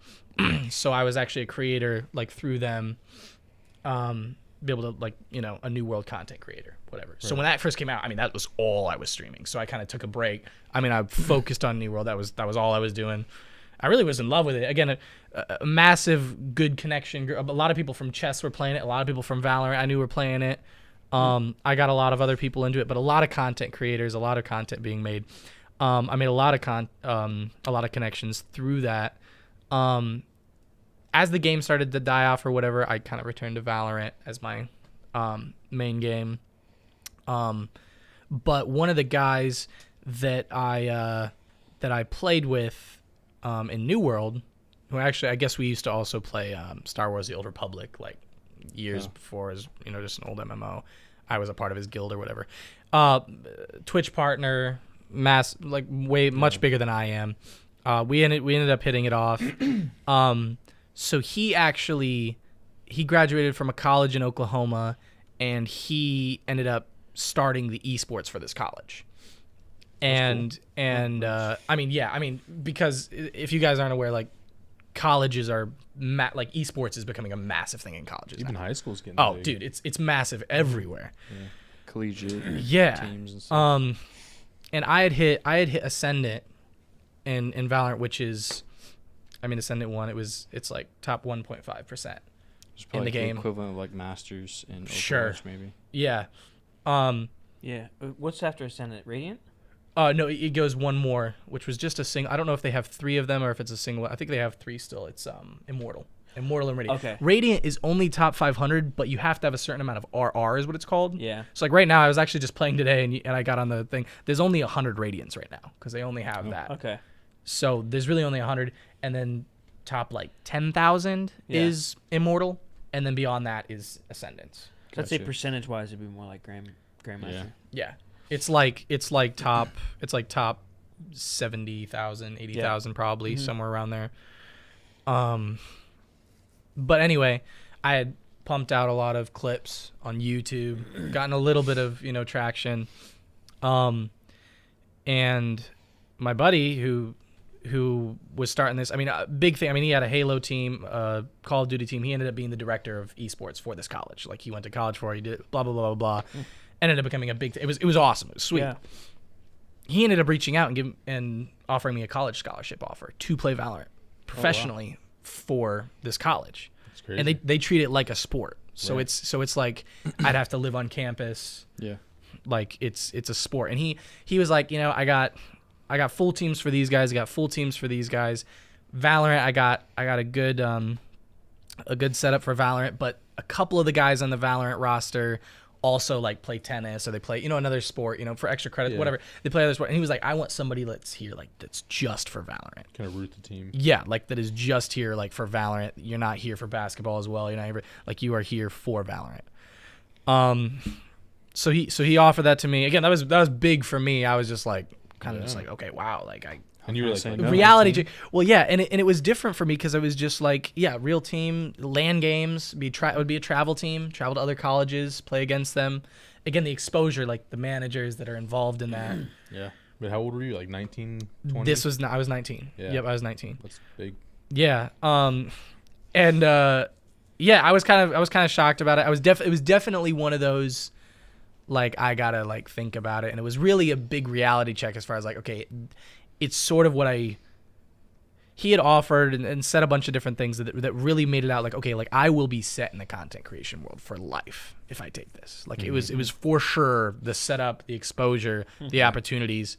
So I was actually a creator, like through them, be able to, like, a New World content creator, whatever. Right. So when that first came out, that was all I was streaming. So I kind of took a break. I focused on New World. That was all I was doing. I really was in love with it. Again, a massive good connection. A lot of people from chess were playing it. A lot of people from Valorant I knew were playing it. I got a lot of other people into it, but a lot of content creators, a lot of content being made. I made a lot of connections through that. As the game started to die off or whatever, I kind of returned to Valorant as my main game. But one of the guys that I played with in New World, who actually I guess we used to also play Star Wars: The Old Republic like years before, as just an old MMO. I was a part of his guild or whatever. Twitch partner, much bigger than I am. We ended up hitting it off. So he graduated from a college in Oklahoma, and he ended up starting the esports for this college. And because if you guys aren't aware, like colleges are like esports is becoming a massive thing in colleges. Even now. high school's getting big. Dude, it's massive everywhere. Yeah. Collegiate teams and stuff. And I had hit Ascendant in Valorant, which is, Ascendant 1, it's like top 1.5% in the game. Equivalent of like Masters in Overwatch, maybe. Yeah. Yeah. What's after Ascendant? Radiant? No, it goes one more, which was just a single. I don't know if they have 3 of them or if it's a single. I think they have 3 still. It's Immortal and Radiant. Okay. Radiant is only top 500, but you have to have a certain amount of RR is what it's called. Yeah. So like right now, I was actually just playing today, and I got on the thing. There's only 100 Radiants right now because they only have that. Okay. So there's really only 100, and then top like 10,000 is Immortal, and then beyond that is Ascendant. I'd say percentage-wise, it'd be more like Grandmaster. Yeah. It's like top 70,000, 80,000 probably, somewhere around there. But anyway, I had pumped out a lot of clips on YouTube, gotten a little bit of, traction. And my buddy who was starting this, a big thing. He had a Halo team, Call of Duty team. He ended up being the director of esports for this college. Like he went to college for it. He did blah, blah, blah, blah, blah. Ended up becoming a big thing. It was awesome. It was sweet. Yeah. He ended up reaching out and offering me a college scholarship offer to play Valorant professionally for this college. That's crazy. And they treat it like a sport. So Right. it's like I'd have to live on campus. Yeah. Like it's a sport. And he was like, I got full teams for these guys. I got full teams for these guys. Valorant, I got a good setup for Valorant, but a couple of the guys on the Valorant roster also like play tennis or they play, another sport, for extra credit, whatever. They play other sport. And he was like, I want somebody that's here, like that's just for Valorant. Kind of root the team. Yeah, like that is just here like for Valorant. You're not here for basketball as well. You're not here like you are here for Valorant. So he offered that to me. Again, that was big for me. I was just like kind of just like, okay, wow, like And you were like, Saying no. no. reality. Well, yeah, and it was different for me because I was just like, yeah, real team, LAN games, it would be a travel team, travel to other colleges, play against them. Again, the exposure, like the managers that are involved in that. Yeah. But how old were you? Like 19, 20? I was 19. Yeah. Yep, I was 19. That's big. Yeah. And yeah, I was kind of shocked about it. It was definitely one of those, like, I gotta like think about it, and it was really a big reality check as far as like, okay, it's sort of what he had offered and said a bunch of different things that really made it out like, okay, like I will be set in the content creation world for life if I take this. Like it was for sure the setup, the exposure, the opportunities.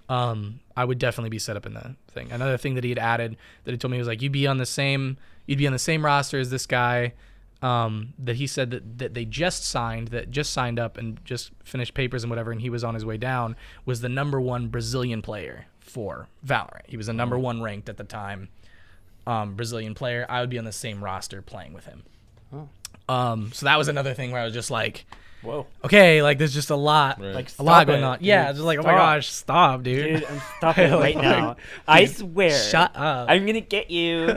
I would definitely be set up in the thing. Another thing that he had added that he told me was like, you'd be on the same roster as this guy. That he said that they just signed up and just finished papers and whatever, and he was on his way down, was the #1 Brazilian player for Valorant. He was the #1 ranked at the time Brazilian player. I would be on the same roster playing with him. So that was another thing where I was just like, whoa, okay, like there's just a lot, Right. like a lot going it, on. dude. Yeah, just like, oh my gosh, stop, dude. Dude, I'm stopping right now. I swear. Shut up. I'm gonna get you.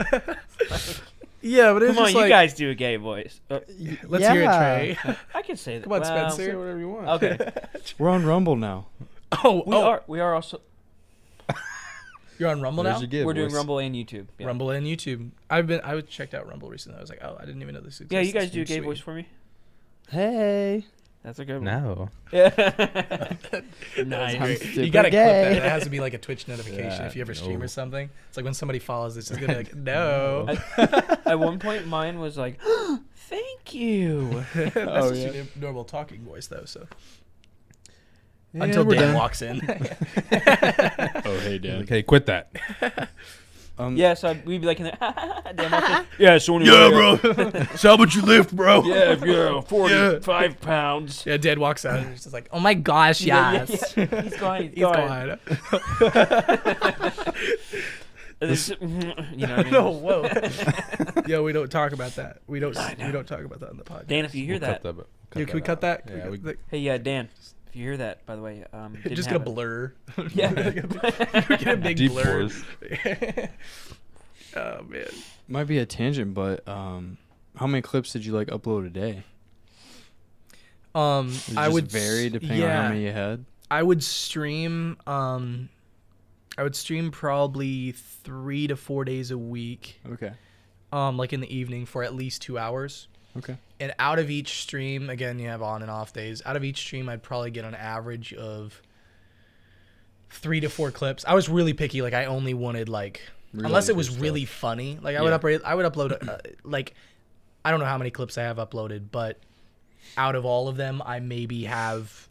Yeah, but it's Come on, just you like, guys do a gay voice. let's hear it, Trey. I can say that. Come on, Well, Spencer. Say whatever you want. Okay. We're on Rumble now. We are also. You're on Rumble There's now? your give, We're doing boys. Rumble and YouTube. Yeah. Rumble and YouTube. I checked out Rumble recently. I was like, oh, I didn't even know this existed. Yeah, you guys do a gay Sweet. voice for me. Hey. That's a good one. No. Yeah. I'm Nice. super You gotta clip gay. that. It has to be like a Twitch notification Yeah, if you ever stream no. or something. It's like when somebody follows, it's just gonna be like, no. At one point, mine was like, "Thank you." That's Oh, just yeah. your normal talking voice though. So Yeah, until we're Dan done. walks in. Oh, hey, Dan. Okay, quit that. Yeah, so we'd be like in there. Damn, okay. Yeah, so anyway, So how much you lift, bro? Yeah, if you're 45 pounds. Yeah, Dan walks out and he's just like, oh my gosh, yes. Yeah. He's gone. He's gone. And this- you know what I mean? No, whoa. Yeah, we don't talk about that. We don't talk about that on the podcast. Dan, if you hear that, Yeah, can we cut that? Yeah, Can we cut hey, Dan, if you hear that, by the way, that? didn't Just have get a it. blur. Yeah. Get a big Deep blur. pause. Oh man. Might be a tangent, but how many clips did you like upload a day? Does it I just would vary depending on how many you had. I would stream. I would stream probably 3 to 4 days a week. Okay. Like in the evening for at least 2 hours. Okay. And out of each stream, again, you have on and off days. Out of each stream, I'd probably get an average of 3 to 4 clips. I was really picky. Like I only wanted like, Really unless it good was stuff. really funny. Like I Yeah. would upload like, I don't know how many clips I have uploaded, but out of all of them, I maybe have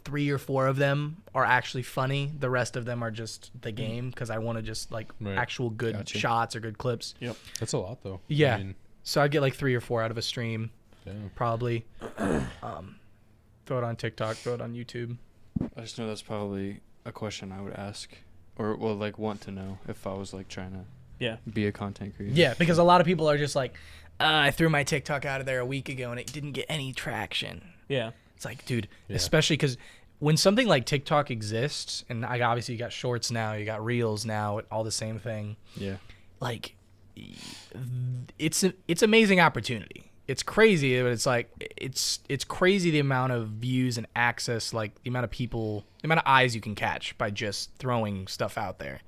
3 or 4 of them are actually funny. The rest of them are just the game because I want to just like Right. actual good Gotcha. shots or good clips. That's a lot, though. Yeah. I mean, So I'd get like 3 or 4 out of a stream, damn. probably. Throw it on TikTok, throw it on YouTube. I just know that's probably a question I would ask, or well, like want to know if I was like trying to Yeah. be a content creator. Yeah, because a lot of people are just like, I threw my TikTok out of there a week ago and it didn't get any traction. Yeah. It's like, dude, Yeah. especially because when something like TikTok exists, and obviously you got shorts now, you got reels now, all the same thing. Yeah. Like, it's amazing opportunity. It's crazy, but it's like it's crazy the amount of views and access, like the amount of people, the amount of eyes you can catch by just throwing stuff out there.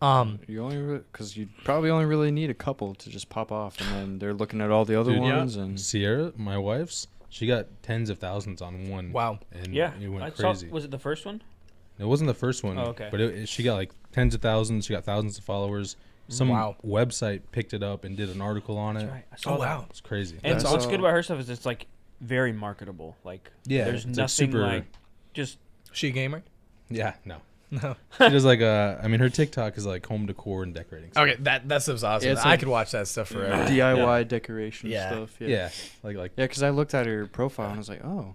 You only because you probably only really need a couple to just pop off, and then they're looking at all the other Dude, yeah. ones, and Sierra, my wife's, she got tens of thousands on one. Wow. And Yeah. it went I saw, crazy. was it the first one? It wasn't the first one. Oh, okay. But she got like tens of thousands. She got thousands of followers. Some Wow. website picked it up and did an article on it. Right. I saw Oh, that. wow. It's crazy. And That's- what's good about her stuff is it's like very marketable. Like there's it's nothing super. like just She a gamer? Yeah, no. No. She does like I mean, her TikTok is like home decor and decorating. stuff. Okay, that stuff's awesome. Yeah, it's I like- could watch that stuff forever. DIY decoration Yeah. stuff. Yeah. Yeah, like Yeah, because I looked at her profile and I was like, oh,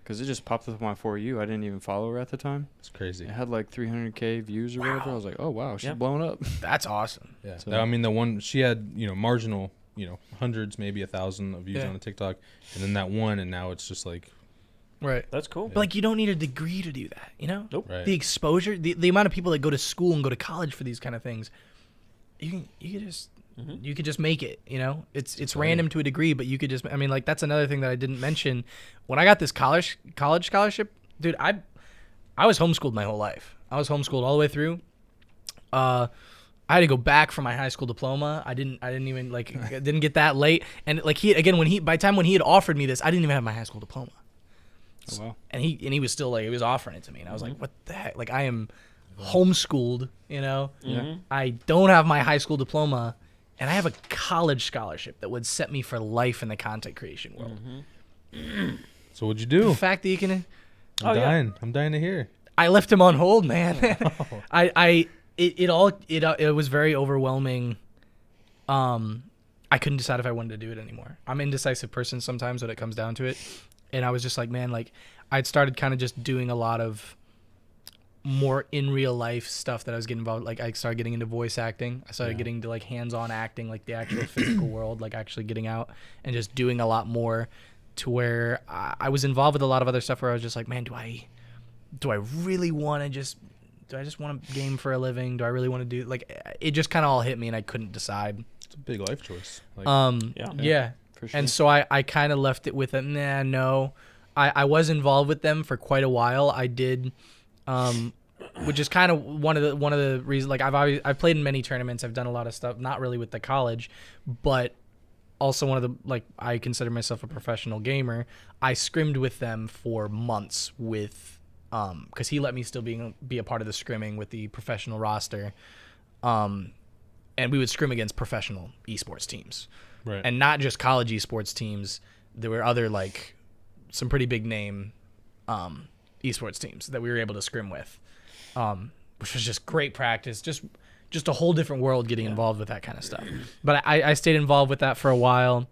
because it just popped up on my For You. I didn't even follow her at the time. it's crazy. It had like 300K views or whatever. I was like, oh wow, she's Yeah. blown up. That's awesome. Yeah. So- I mean, the one she had, marginal, hundreds, maybe 1,000 of views Yeah. on a TikTok, and then that one, and now it's just like, Right. that's cool. But like you don't need a degree to do that, you know? Nope. right. The exposure, the amount of people that go to school and go to college for these kind of things, you could just Mhm. you could just make it, you know? It's Totally. random to a degree, but you could just, I mean, like that's another thing that I didn't mention. When I got this college scholarship, dude, I was homeschooled my whole life. I was homeschooled all the way through. I had to go back for my high school diploma. I didn't even like didn't get that late. And like by the time when he had offered me this, I didn't even have my high school diploma. Oh, wow. And he was still like, he was offering it to me, and I was like, what the heck? Like, I am homeschooled, you know. Yeah. I don't have my high school diploma, and I have a college scholarship that would set me for life in the content creation world. So what'd you do? The fact that you can, I'm dying. I'm dying to hear. I left him on hold, man. It was very overwhelming. I couldn't decide if I wanted to do it anymore. I'm an indecisive person sometimes when it comes down to it. And I was just like, man, like I'd started kind of just doing a lot of more in real life stuff that I was getting involved. Like I started getting into voice acting. I started getting to like hands-on acting, like the actual physical world, like actually getting out and just doing a lot more, to where I was involved with a lot of other stuff where I was just like, man, do I really want to do I just want to game for a living? Do I really want to do, like, it just kind of all hit me and I couldn't decide. It's a big life choice. Like, Yeah. For sure. And so I kind of left it with a no. I was involved with them for quite a while. I did, which is kind of one of the reasons. Like I've played in many tournaments. I've done a lot of stuff, not really with the college, but also one of the, like, I consider myself a professional gamer. I scrimmed with them for months with, because he let me still be a part of the scrimming with the professional roster, and we would scrim against professional esports teams. right. And not just college esports teams. There were other, like, some pretty big name esports teams that we were able to scrim with, which was just great practice. Just a whole different world getting involved with that kind of stuff. But I stayed involved with that for a while.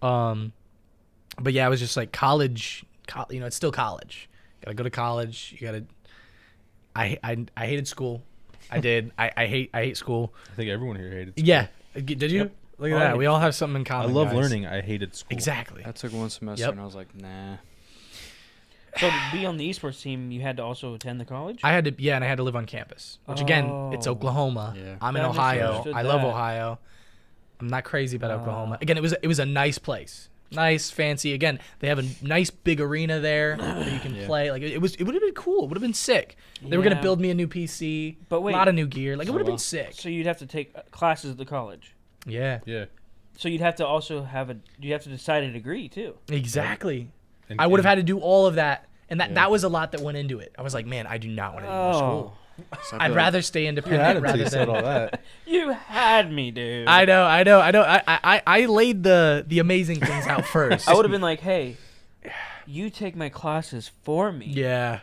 But yeah, I was just like college, you know, it's still college. Gotta go to college. You gotta. I hated school. I did. I hate school. I think everyone here hated school. Yeah. Did you? Yep. Look at that. We all have something in I common. love guys. learning. I hated school. Exactly. I took one semester and I was like, nah. So to be on the esports team, you had to also attend the college? I had to, yeah, and I had to live on campus. Which again, it's Oh. Oklahoma. Yeah. I'm in I Ohio. misunderstood I love that. Ohio. I'm not crazy about Oklahoma. Again, it was a nice place, nice, fancy. Again, they have a nice big arena there where you can play. Like it would have been cool. It would have been sick. They were gonna Yeah. build me a new PC, But wait. a lot of new gear. Like it would have wow. been sick. So you'd have to take classes at the college. Yeah, Yeah. So you'd have to also you have to decide a degree too. exactly. And, I would have and- had to do all of that, and Yeah. that was a lot that went into it. I was like, man, I do not want to do more school. So I'd rather stay You had independent him till rather you said than. all that. You had me, dude. I know. I laid the amazing things out first. I would have been like, hey, you take my classes for me. Yeah.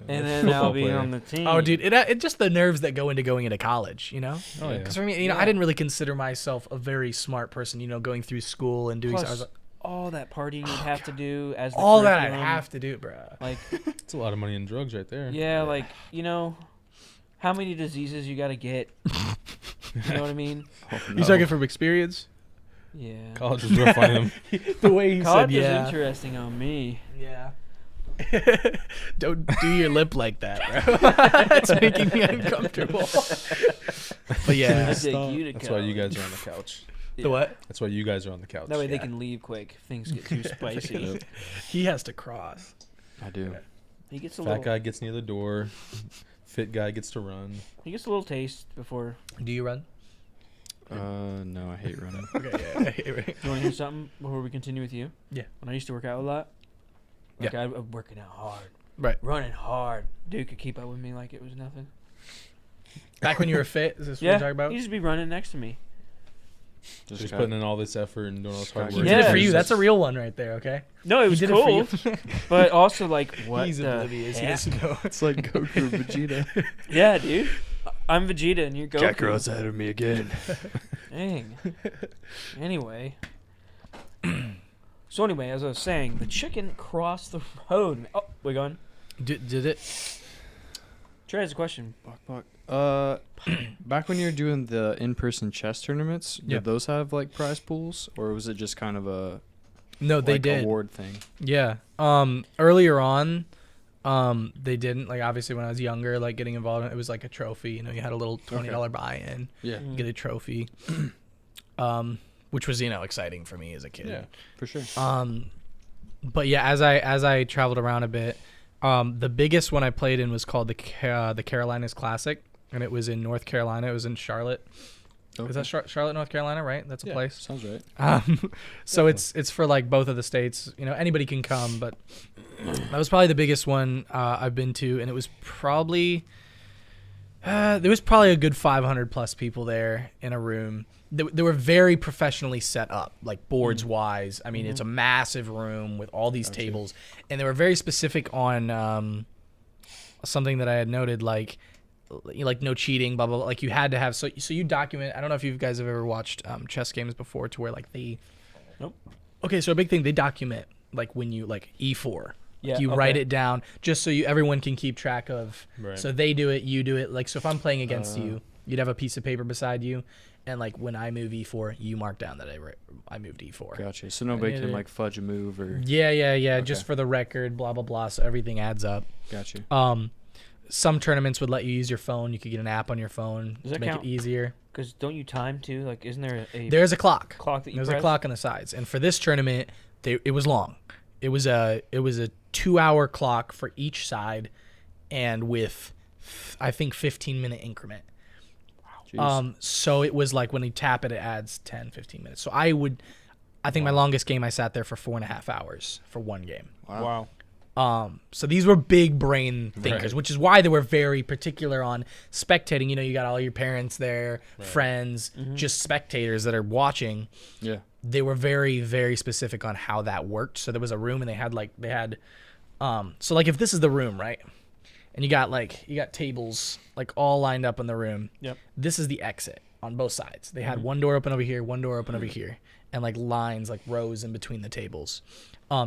And then Football I'll be player. on the team. Oh, dude, it just the nerves that go into going into college, you know? Oh, yeah. Because for me, you know, I didn't really consider myself a very smart person, you know, going through school and doing. Plus, I was like, all that partying you'd have to do as the all that I curriculum. have to do, bro. Like, It's a lot of money in drugs right there. yeah, like, you know, how many diseases you got to get? You know what I mean? You talking from experience? Yeah. College is rough on him. The way he College said, is yeah, interesting on me. yeah. Don't do your lip like that, bro. That's making me uncomfortable. But yeah, I take you to That's why you college. guys are on the couch. the what? That's why you guys are on the couch. That way they Yeah. can leave quick if things get too spicy. He has to cross. I do. He gets a Fat little. guy gets near the door. Fit guy gets to run. He gets a little taste before. Do you run? No, I hate running. Okay, yeah. You want to hear something before we continue with you? Yeah. When I used to work out a lot, like I'm working out hard, Right. running hard. Dude could keep up with me like it was nothing. Back when you were fit, is this what Yeah, you're talking about? he'd just be running next to me. Just Just putting in all this effort and doing all this hard He work. He did it Yeah. for you. Just- That's a real one right there, okay? No, it was He did cool, it for you. but also like what He's the oblivious. He heck? doesn't know. It's like Goku and Vegeta. Yeah, dude. I'm Vegeta and you're Goku. ahead of me again. Dang. Anyway. So anyway, as I was saying, the chicken crossed the road. Oh, we're going. Did it? Trey has a question. Back when you were doing the in-person chess tournaments, Yeah. did those have like prize pools, or was it just kind of a No, they like, did. award thing? Yeah. Earlier on, they didn't. Like obviously when I was younger, like getting involved, it was like a trophy. You know, you had a little $20 buy-in, Yeah, Mm. get a trophy. Which was, you know, exciting for me as a kid. Yeah. for sure. But yeah, as I traveled around a bit, The biggest one I played in was called the Carolinas Classic, and it was in North Carolina. It was in Charlotte. Okay. Is that Charlotte, North Carolina, right? That's a place. Sounds right. So it's for like both of the states. You know, anybody can come, but that was probably the biggest one I've been to, and it was probably there was probably a good 500 plus people there in a room. They were very professionally set up, like boards wise. I mean, it's a massive room with all these tables, and they were very specific on something that I had noted, like no cheating, blah blah blah. Like you had to have so you document. I don't know if you guys have ever watched chess games before, to where like they. Nope. Okay, so a big thing, they document like when you like E4. Yeah, You write it down just so everyone can keep track of. Right. So they do it, you do it. Like so, if I'm playing against you, you'd have a piece of paper beside you, and like when I move E4, you mark down that I moved E4. Gotcha. So nobody can like fudge a move or. Yeah. Just for the record, blah blah blah. So everything adds up. Gotcha. Some tournaments would let you use your phone. You could get an app on your phone Does to that make count? it easier. Because don't you time too? Like, isn't there a There's a clock. clock that you There's press? a clock on the sides, and for this tournament, it was long. It was a 2-hour clock for each side, and with I think 15-minute increment. Jeez. So it was like when you tap it, it adds 10, 15 minutes. So I think my longest game I sat there for 4.5 hours for one game. Wow. So these were big brain thinkers, Right. which is why they were very particular on spectating. You know, you got all your parents there, friends, just spectators that are watching. Yeah. They were very, very specific on how that worked. So there was a room, and they had so like if this is the room, right? And you got tables like all lined up in the room. Yep. This is the exit on both sides. They had one door open over here, one door open over here, and like lines, like rows in between the tables.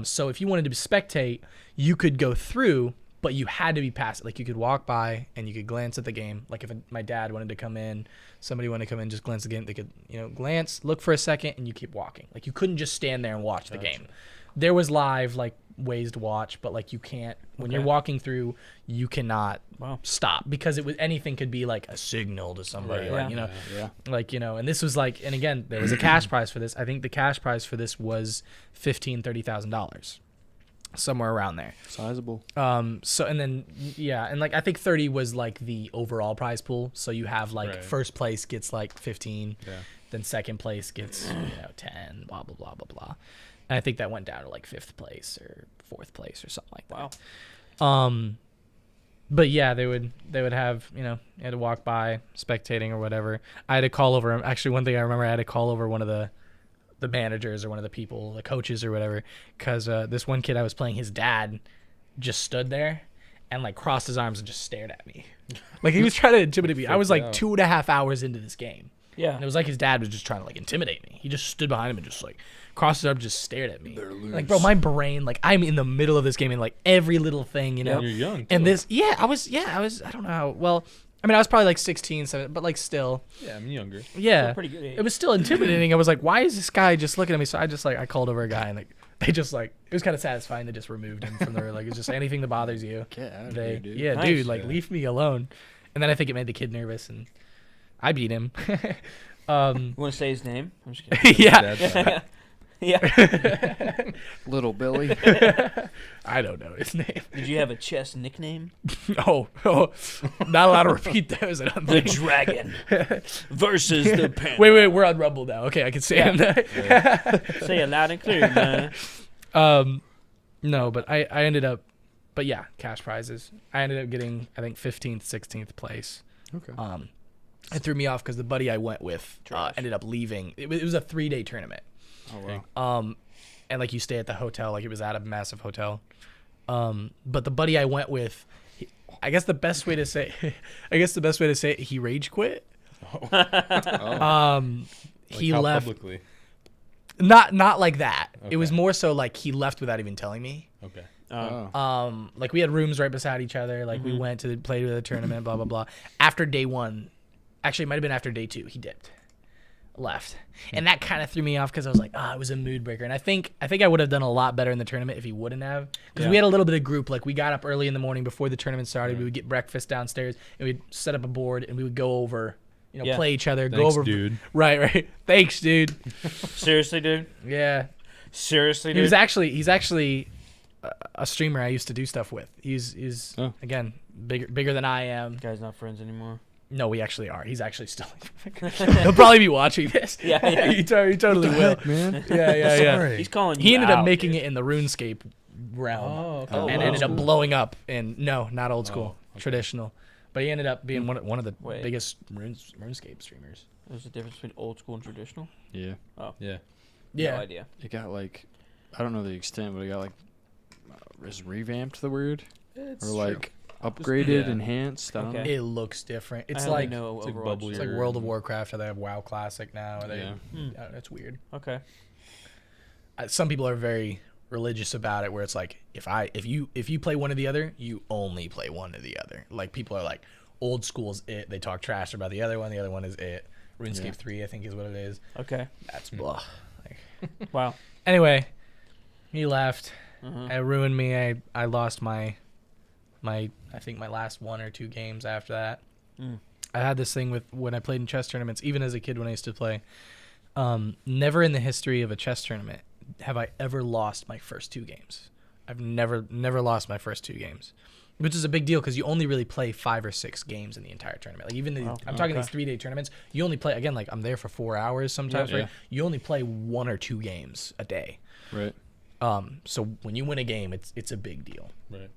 So if you wanted to spectate, you could go through, but you had to be past it. Like you could walk by and you could glance at the game. Like if my dad wanted to come in, somebody wanted to come in, just glance at the game. They could, glance, look for a second, and you keep walking. Like you couldn't just stand there and watch the game. There was live like ways to watch, but like you can't when you're walking through, you cannot stop, because anything could be like a signal to somebody. Right. Like Yeah. like and this was like, and again, there was a cash prize for this. I think the cash prize for this was $30,000, somewhere around there. Sizable. So and then and like I think 30 was like the overall prize pool. So you have like Right. first place gets like 15, Yeah. then second place gets 10, blah blah blah blah blah. And I think that went down to like 5th place or 4th place or something like that. Wow. But yeah, they would have, you had to walk by spectating or whatever. I had to call over, actually one thing I remember, I had to call over one of the managers or one of the people, the coaches or whatever, because this one kid I was playing, his dad just stood there and like crossed his arms and just stared at me. Like he was trying to intimidate me. I was like out. 2.5 hours into this game. Yeah. And it was like his dad was just trying to like intimidate me. He just stood behind him and just like crossed his arms, just stared at me. Like, bro, my brain, like I'm in the middle of this game and like every little thing, You're young. And too. this, I was, I don't know how, well, I mean, I was probably like 16, 17, but like still, Yeah, I'm younger. yeah. Pretty good age. It was still intimidating. I was like, why is this guy just looking at me? So I just like, I called over a guy and like, they just like, it was kind of satisfying. They just removed him from their, like, it's just anything that bothers you. Get out of They, here, dude. yeah, Nice. dude, like Yeah. leave me alone. And then I think it made the kid nervous and I beat him. Um, You want to say his name? I'm just kidding. yeah. Dad's side. Yeah. Little Billy. I don't know his name. Did you have a chess nickname? Oh, not allowed to repeat those. I don't The think. Dragon versus the Panda. Wait, we're on Rumble now. Okay, I can say it. Say it loud and clear, man. No, but I ended up, but yeah, cash prizes. I ended up getting, I think 15th, 16th place. Okay. It threw me off because the buddy I went with Trash. ended up leaving. It was a 3-day tournament. Oh wow. And like you stay at the hotel, like it was at a massive hotel. But the buddy I went with, I guess the best way to say it, he rage quit. Oh. He Like how left. publicly. Not like that. It was Okay. more so like he left without even telling me. Okay. Oh. Like we had rooms right beside each other. Like we went to play the tournament, blah blah blah. After day 1, actually it might have been after day 2, he dipped, left, and that kind of threw me off because I was like, it was a mood breaker. And I think I would have done a lot better in the tournament if he wouldn't have, because we had a little bit of group. Like we got up early in the morning before the tournament started. We would get breakfast downstairs and we'd set up a board and we would go over, play each other, go Thanks, over. dude. Right. Thanks, dude. Seriously, dude. Yeah. Seriously, dude. He's actually a streamer I used to do stuff with. He's Oh. again bigger than I am. Guys not friends anymore. No, we actually are. He's actually still. He'll probably be watching this. Yeah. he totally will. Heck, man. Yeah. He's calling you He ended up out, making dude. it in the RuneScape realm. Oh, okay. Oh, and wow. ended up blowing up in not old school, okay. traditional. But he ended up being one of the Wait. biggest RuneScape streamers. There's a difference between old school and traditional. Yeah. Yeah. No idea. It got like, I don't know the extent, but it got like, is revamped the word? It's Or like upgraded, Yeah. enhanced? I don't Okay. know. It looks different. It's I only like know it's like Overwatch. bubbly. it's like Weird. World of Warcraft. Or they have WoW Classic now. Or they, Yeah. That's weird. Okay. Some people are very religious about it, where it's like if you play one or the other, you only play one or the other. Like people are like old school's it. They talk trash about the other one. The other one is it. RuneScape Yeah. 3, I think, is what it is. Okay. That's blah. Like, Wow. anyway, he left. Uh-huh. It ruined me. I lost my I think my last 1 or 2 games after that. Mm. I had this thing with when I played in chess tournaments, even as a kid when I used to play. Never in the history of a chess tournament have I ever lost my first 2 games. I've never lost my first 2 games, which is a big deal because you only really play 5 or 6 games in the entire tournament. Like even Wow. I'm talking Okay. these 3-day tournaments. You only play again. Like I'm there for 4 hours sometimes. Yeah. Right? You only play 1 or 2 games a day. Right. So when you win a game, it's a big deal. Right.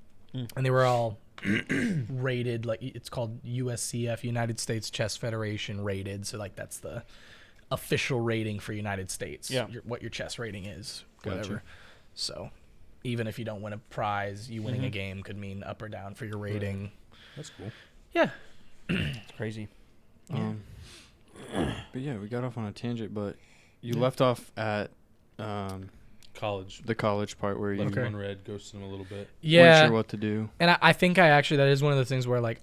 And they were all rated, like it's called USCF, United States Chess Federation rated. So like that's the official rating for United States. Yeah. What your chess rating is, Gotcha. whatever. So even if you don't win a prize, you winning a Mhm. game could mean up or down for your rating. That's cool. Yeah. It's crazy. Yeah. But yeah, we got off on a tangent, but you left off at College. the college part where you Left Okay. one red, ghosted him a little bit. weren't Yeah. sure what to do. And I think that is one of the things where like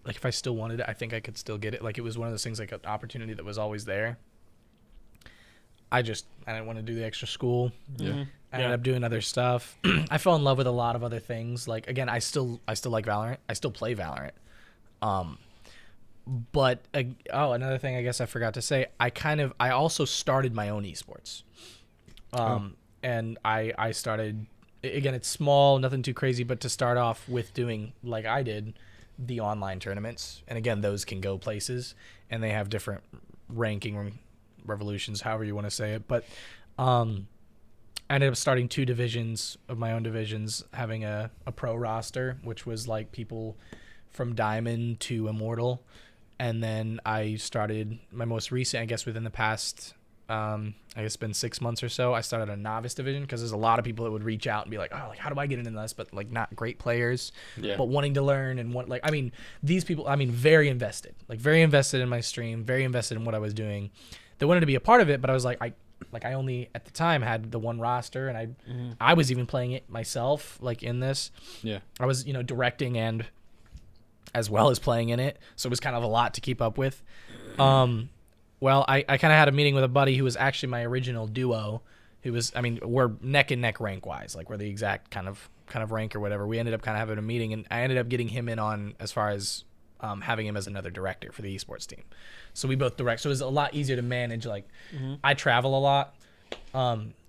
like if I still wanted it, I think I could still get it. Like it was one of those things, like an opportunity that was always there. I didn't want to do the extra school. Yeah. Mhm. I ended up doing other stuff. I fell in love with a lot of other things. Like again, I still like Valorant. I still play Valorant. But another thing I guess I forgot to say, I also started my own esports. And I started, again, it's small, nothing too crazy, but to start off with doing like I did, the online tournaments. And again, those can go places and they have different ranking revolutions, however you want to say it. But I ended up starting 2 divisions of my own divisions, having a pro roster, which was like people from Diamond to Immortal. And then I started my most recent, I guess within the past, I guess it's been 6 months or so, I started a novice division because there's a lot of people that would reach out and be like, oh, like, how do I get into this? But like not great players, Yeah. but wanting to learn and these people, very invested in my stream, very invested in what I was doing. They wanted to be a part of it, but I was like, I only at the time had the one roster and I was even playing it myself, like in this. Yeah. I was, directing and as well as playing in it. So it was kind of a lot to keep up with. Well, I kind of had a meeting with a buddy who was actually my original duo, who was, we're neck and neck rank wise, like we're the exact kind of rank or whatever. We ended up kind of having a meeting and I ended up getting him in on as far as having him as another director for the esports team. So we both direct. So it was a lot easier to manage. Like I travel a lot, so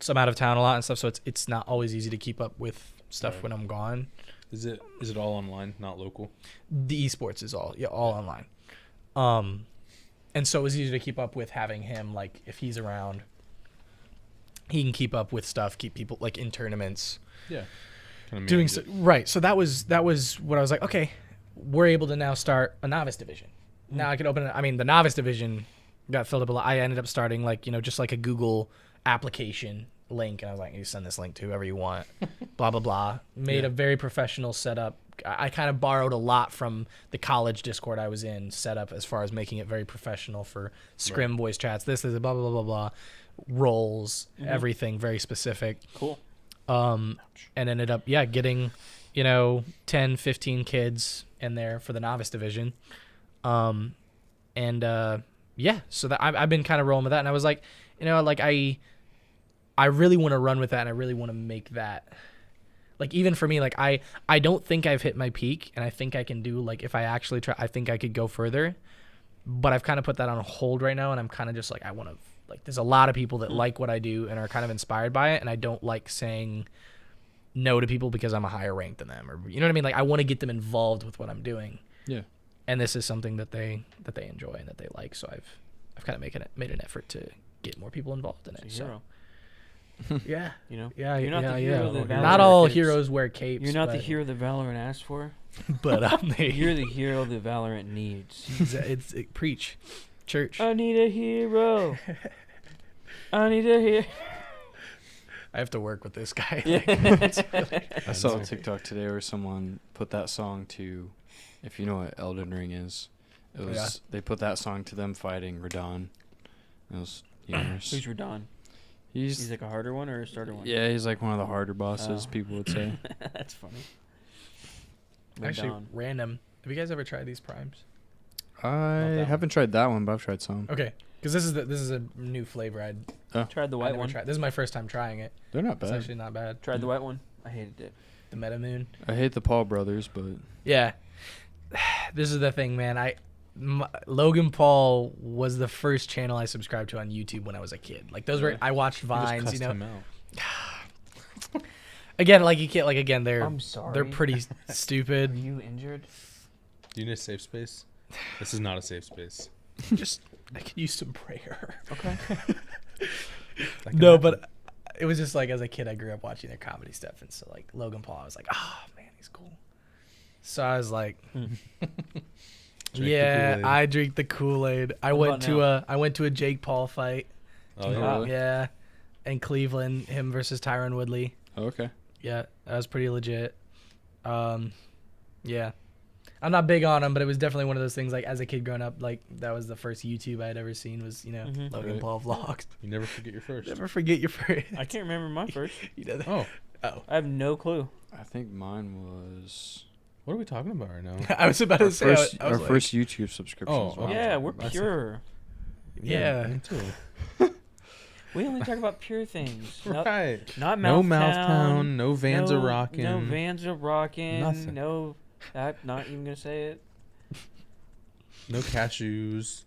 I'm out of town a lot and stuff. So it's not always easy to keep up with stuff Right. when I'm gone. Is it all online, not local? The esports is all online. And so it was easy to keep up with having him, like if he's around, he can keep up with stuff, keep people like in tournaments, Yeah. Kinda doing manage so, it. right. So that was what I was like, okay, we're able to now start a novice division. Now I can open it. The novice division got filled up a lot. I ended up starting like, just like a Google application link. And I was like, you send this link to whoever you want, blah, blah, blah. Made a very professional setup. I kind of borrowed a lot from the college Discord I was in setup as far as making it very professional for scrim voice chats. This is blah, blah, blah, blah, blah. Roles, everything very specific. Cool. And ended up, getting, 10, 15 kids in there for the novice division. So that I've been kind of rolling with that. And I was like, I really want to run with that. And I really want to make that, like, even for me, like, I don't think I've hit my peak. And I think I can do, like, if I actually try, I think I could go further. But I've kind of put that on hold right now. And I'm kind of just like, I want to, like, there's a lot of people that like what I do and are kind of inspired by it. And I don't like saying no to people because I'm a higher rank than them, or you know what I mean. Like I want to get them involved with what I'm doing. Yeah. And this is something that they enjoy and that they like. So I've kind of made an effort to get more people involved in it. It's a hero. Yeah. You know. Yeah. You're not yeah, the hero yeah. that Valorant Not all gets. heroes wear capes. You're not the but- hero that Valorant asked for. but You're the hero that Valorant needs. it's preach, church. I need a hero. I need a hero. I have to work with this guy. I saw a TikTok today where someone put that song to, if you know what Elden Ring is, it was they put that song to them fighting Radon. It was humorous. Who's Radon? He's He's like a harder one or a starter one? yeah, he's like one of the harder bosses. Oh. People would say. That's funny. Actually, Radon. random. Have you guys ever tried these primes? I haven't tried that one, but I've tried some. Okay, because this is a new flavor. Tried the I white never one. tried. This is my first time trying it. They're not It's bad. actually not bad. Tried the white one. I hated it. The Meta Moon. I hate the Paul brothers, but Yeah, this is the thing, man. Logan Paul was the first channel I subscribed to on YouTube when I was a kid. Like those were I watched Vines, Just you cussed know. him out. Again, like you can't like again they're I'm sorry. they're pretty Are stupid. you injured? Do you need a safe space? This is not a safe space. Just I could use some prayer. Okay. That can No, happen. but it was just like as a kid I grew up watching their comedy stuff, and so like Logan Paul, I was like, oh man, he's cool. So I was like, Drink the yeah, Kool-Aid. I drink the Kool-Aid. I What went about to a Jake Paul fight. Oh, yeah. Wow. Yeah, in Cleveland, him versus Tyron Woodley. oh, okay. Yeah, that was pretty legit. Yeah. I'm not big on him, but it was definitely one of those things like as a kid growing up, like that was the first YouTube I had ever seen was, Mhm. Logan Right. Paul vlogs. You never forget your first. Never forget your first. I can't remember my first. You know that? Oh, Oh. I have no clue. I think mine was what are we talking about right now? I was about to our say first, I was our like, first YouTube subscription. Oh, as well. Yeah, we're That's- pure. Yeah. Me too. We only talk about pure things. No, Right. not No mouth mouth pound. pound. No Vans are no, rocking. No Vans are rocking. Nothing. No, I'm not even gonna say it. No cashews.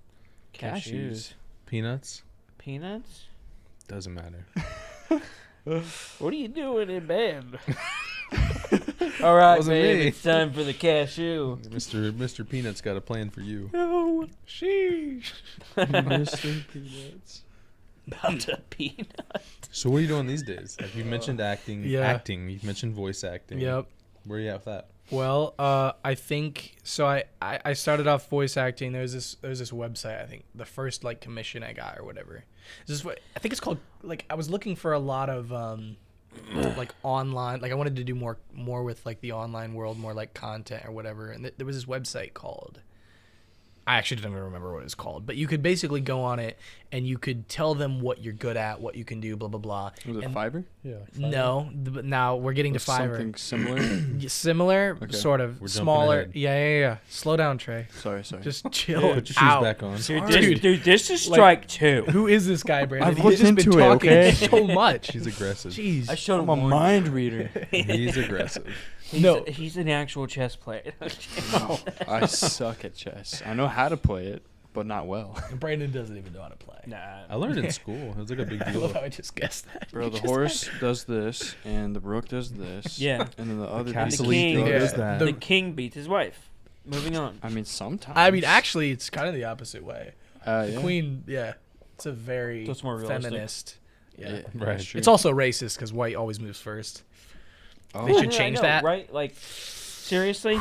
Cashews. Peanuts. Peanuts. Doesn't matter. What are you doing in bed? All right, Wasn't babe. me. It's time for the cashew. Mr. Peanuts got a plan for you. No, sheesh. Mr. Peanuts. not a peanut. So what are you doing these days? Like you mentioned acting. Yeah. Acting. You mentioned voice acting. Yep. Where are you at with that? Well, I think so. I started off voice acting. There was this website. I think the first like commission I got or whatever. This is what I think it's called. Like I was looking for a lot of like online. Like I wanted to do more with like the online world, more like content or whatever. And there was this website called. I actually don't even remember what it's called, but you could basically go on it and you could tell them what you're good at, what you can do, blah blah blah. Was it And- Fiverr? Yeah. No, but now we're getting to Was Fiverr. something similar? Similar, Okay. sort of We're jumping smaller. ahead. Yeah. Slow down, Trey. sorry. Just chill. Put your shoes out. back on. Dude, this is Like- strike two. Who is this guy, Brandon? I've He's looked just been into it, talking okay? so much. He's aggressive. Jeez. I showed him I'm a one. mind reader. He's aggressive. No. He's an actual chess player. No, I suck at chess. I know how to play it, but not well. Brandon doesn't even know how to play. Nah. I learned in school. It was like a big I deal. love how I just guessed that. Bro, You the just horse does this, and the rook does this. Yeah. And then the other castle dude king does does that. The- The king beats his wife. Moving on. I mean, sometimes. I mean, actually, it's kind of the opposite way. yeah. The queen, it's a very So it's more realistic. feminist. Yeah. Right. that's true. It's also racist because white always moves first. Oh. They should Yeah, I change know, that. right? Like, seriously?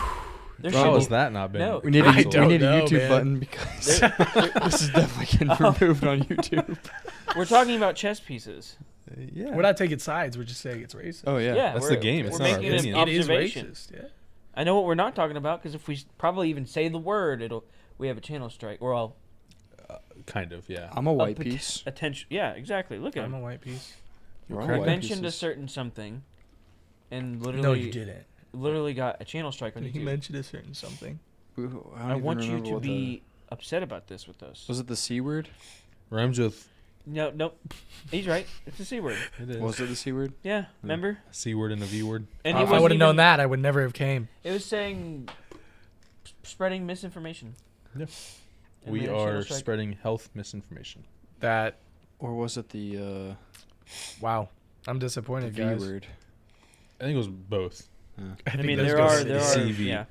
There Bro, should How be- has that not been? No. We need, I we don't need a know, YouTube man. button because this is definitely getting removed on YouTube. We're talking about chess pieces. Yeah. We're not taking sides. We're just saying it's racist. Oh yeah. Yeah, That's we're- the game. It's we're not our making an opinion. It is observation. racist. Yeah. I know what we're not talking about because if we probably even say the word, we have a channel strike. Or I'll Kind of, yeah. I'm a white a piece. attention. Yeah, exactly. Look at I'm a him. white piece. We're all correct. white Mentioned a pieces. certain something, and literally, No, you didn't. literally got a channel strike on He YouTube. mentioned a certain something. Ooh, I, don't I even want you remember to what be upset about this with us. Was it the C word? Rhymes with. No, nope. He's right. It's a C word. It is. Was it the C word? Yeah, remember? A C word and a V word. And If I wasn't would have known even- that, I would never have came. It was saying spreading misinformation. Yeah. And We we had a channel are strike. spreading health misinformation. That, Or was it the wow. I'm disappointed, V guys. word? I think it was both. I think mean, those there go are city. CV. yeah.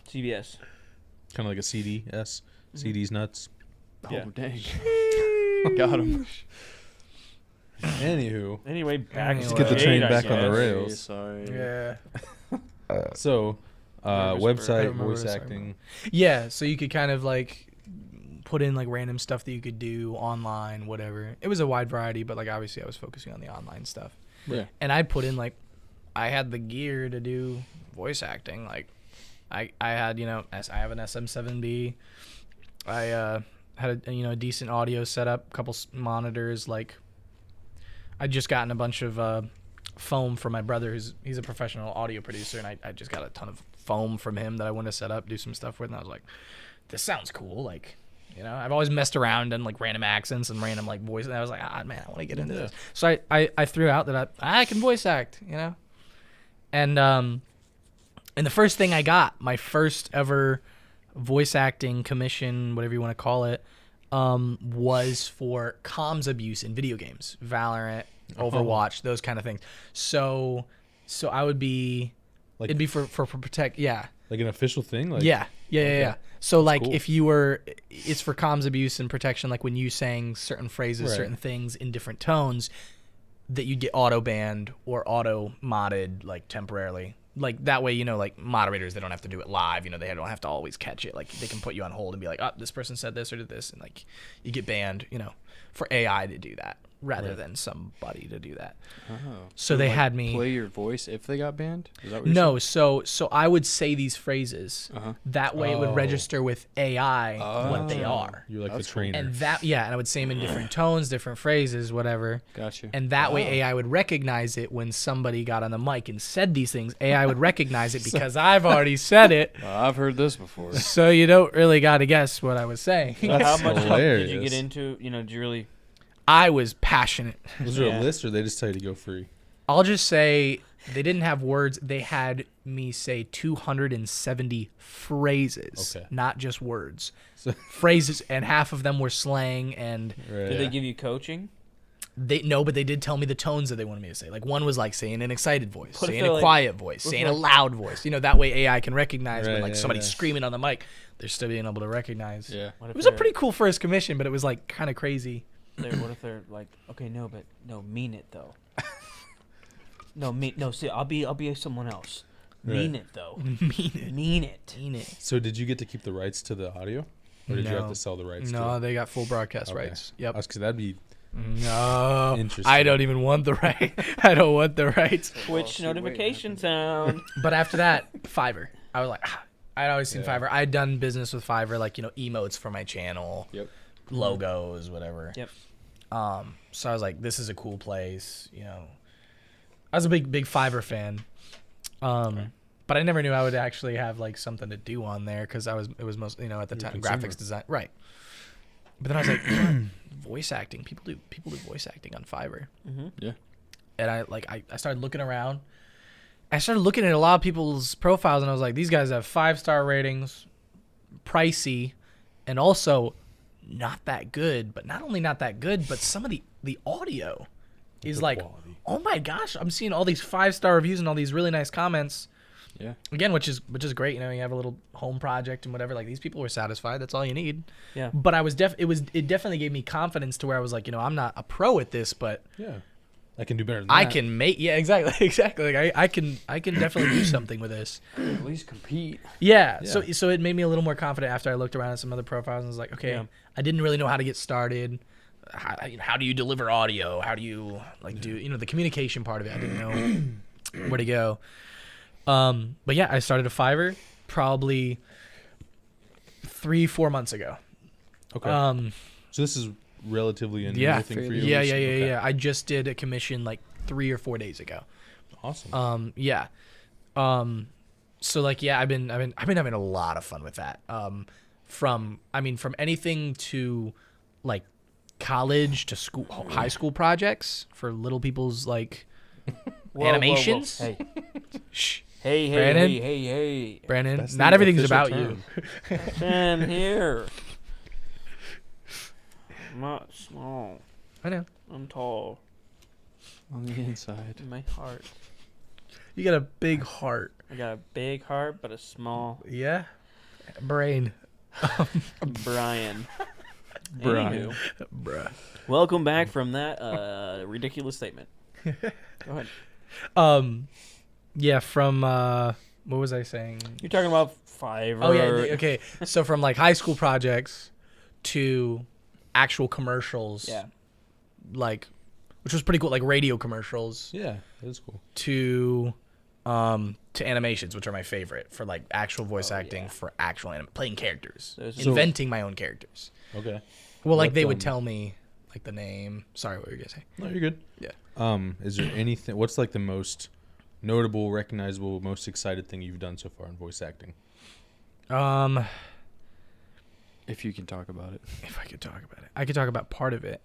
CBS. Kind of like a CDS. CD's nuts. Oh, Yeah. dang. Got him. Anywho, Anyway, back Let's to get the Jade, train I back on the guess. rails. Sorry. Yeah. so Nervous website, I don't remember voice what I was talking acting. Yeah, so you could kind of like put in like random stuff that you could do online, whatever. It was a wide variety, but like obviously I was focusing on the online stuff. Yeah. And I put in like I had the gear to do voice acting. Like I had, I have an SM7B. I had a decent audio setup, couple monitors. Like I just gotten a bunch of foam from my brother. He's a professional audio producer, and I just got a ton of foam from him that I want to set up, do some stuff with. And I was like, this sounds cool. Like, I've always messed around and like random accents and random like voice. And I was like, man, I want to get into this. So I threw out that I can voice act, And the first thing I got, my first ever voice acting commission, whatever you want to call it, was for comms abuse in video games, Valorant, Overwatch, those kind of things. So I would be, Like- it'd be for protect, yeah. Like an official thing? Like, Yeah. So like cool. if it's for comms abuse and protection, like when you sang certain phrases, Right. certain things in different tones, that you get auto banned or auto modded like temporarily. Like that way, like moderators, they don't have to do it live. They don't have to always catch it. Like they can put you on hold and be like, oh, this person said this or did this. And like you get banned, for AI to do that rather than somebody to do that. Oh. So they like, had me play your voice if they got banned? Is that what you're No, so I would say these phrases. Uh-huh. That way it would Oh. register with AI what they are. You're like That's the cool. trainer. And and I would say them in different tones, different phrases, whatever. Gotcha. And that way AI would recognize it when somebody got on the mic and said these things. AI would recognize it because I've already said it. I've heard this before. So you don't really got to guess what I was saying. That's How much help did you hilarious. get into? Did you really? I was passionate. Was there Yeah. a list, or they just tell you to go free? I'll just say they didn't have words. They had me say 270 phrases, Okay. not just words. So- Phrases, and half of them were slang. And Right. Did they give you coaching? but they did tell me the tones that they wanted me to say. Like one was like saying an excited voice, What if saying they're a like- quiet voice, what if saying a like- loud voice. That way AI can recognize when Right, like yeah, somebody's yeah. screaming on the mic. They're still being able to recognize. Yeah. What It if was a they're- pretty cool first commission, but it was like kind of crazy. What if they're like, okay, no, but no, mean it though. No, see, I'll be someone else. Mean Right. it though. Mean it. Mean it. Mean it. So did you get to keep the rights to the audio, or did you have No. to sell the rights? No, to they got full broadcast Okay. rights. Yep. Because that'd be No, Interesting. I don't even want the right. I don't want the rights. Twitch notification sound. But after that, Fiverr. I was like, I'd always seen Yeah. Fiverr. I'd done business with Fiverr, like emotes for my channel, Yep. logos, whatever. Yep. So I was like, this is a cool place. I was a big Fiverr fan. But I never knew I would actually have like something to do on there because it was most at the You're a time consumer. graphics design, right? But then I was like, voice acting. People do voice acting on Fiverr. Mm-hmm. Yeah. And I started looking around. I started looking at a lot of people's profiles, and I was like, these guys have 5-star ratings, pricey, and also not that good. But not only not that good, but some of the audio is Good like, quality. oh my gosh, I'm seeing all these 5-star reviews and all these really nice comments. Yeah. Again, which is great. You have a little home project and whatever. Like these people were satisfied. That's all you need. Yeah. But I was it definitely gave me confidence to where I was like, I'm not a pro at this, but Yeah. I can do better than I that. can make exactly. Like I can definitely do something with this. At least compete. Yeah. Yeah. So it made me a little more confident after I looked around at some other profiles and was like, okay, Yeah. I didn't really know how to get started. How do you deliver audio? How do you do the communication part of it? I didn't know where to go. But yeah, I started a Fiverr probably 3-4 months ago. Okay. So this is relatively a new Yeah. thing for Fairly you. Yeah. Okay. I just did a commission like 3 or 4 days ago. Awesome. Yeah. So like, yeah, I've been having a lot of fun with that. From anything to like college to school, high school projects for little people's like animations. Hey, Shh, hey, Brandon? hey. Brandon, That's not the everything's official about term. you. Sam here. I'm not small. I know. I'm tall On the inside. in my heart. You got a big heart. I got a big heart, but a small Yeah. Brain. Brian. Brian. Anywho, Bruh. welcome back from that ridiculous statement. Go ahead. Yeah, from what was I saying? You're talking about Fiverr. Oh yeah, okay. So from like high school projects to actual commercials. Yeah. Like, which was pretty cool, like radio commercials. Yeah, that is cool. To animations, which are my favorite for like actual voice acting yeah. for actual playing characters, So- inventing my own characters. Okay. Well, like What, they would tell me like the name. Sorry, what were you gonna say? No, you're good. Yeah. Is there anything? What's like the most notable, recognizable, most excited thing you've done so far in voice acting? If you can talk about it. If I could talk about it, I could talk about part of it.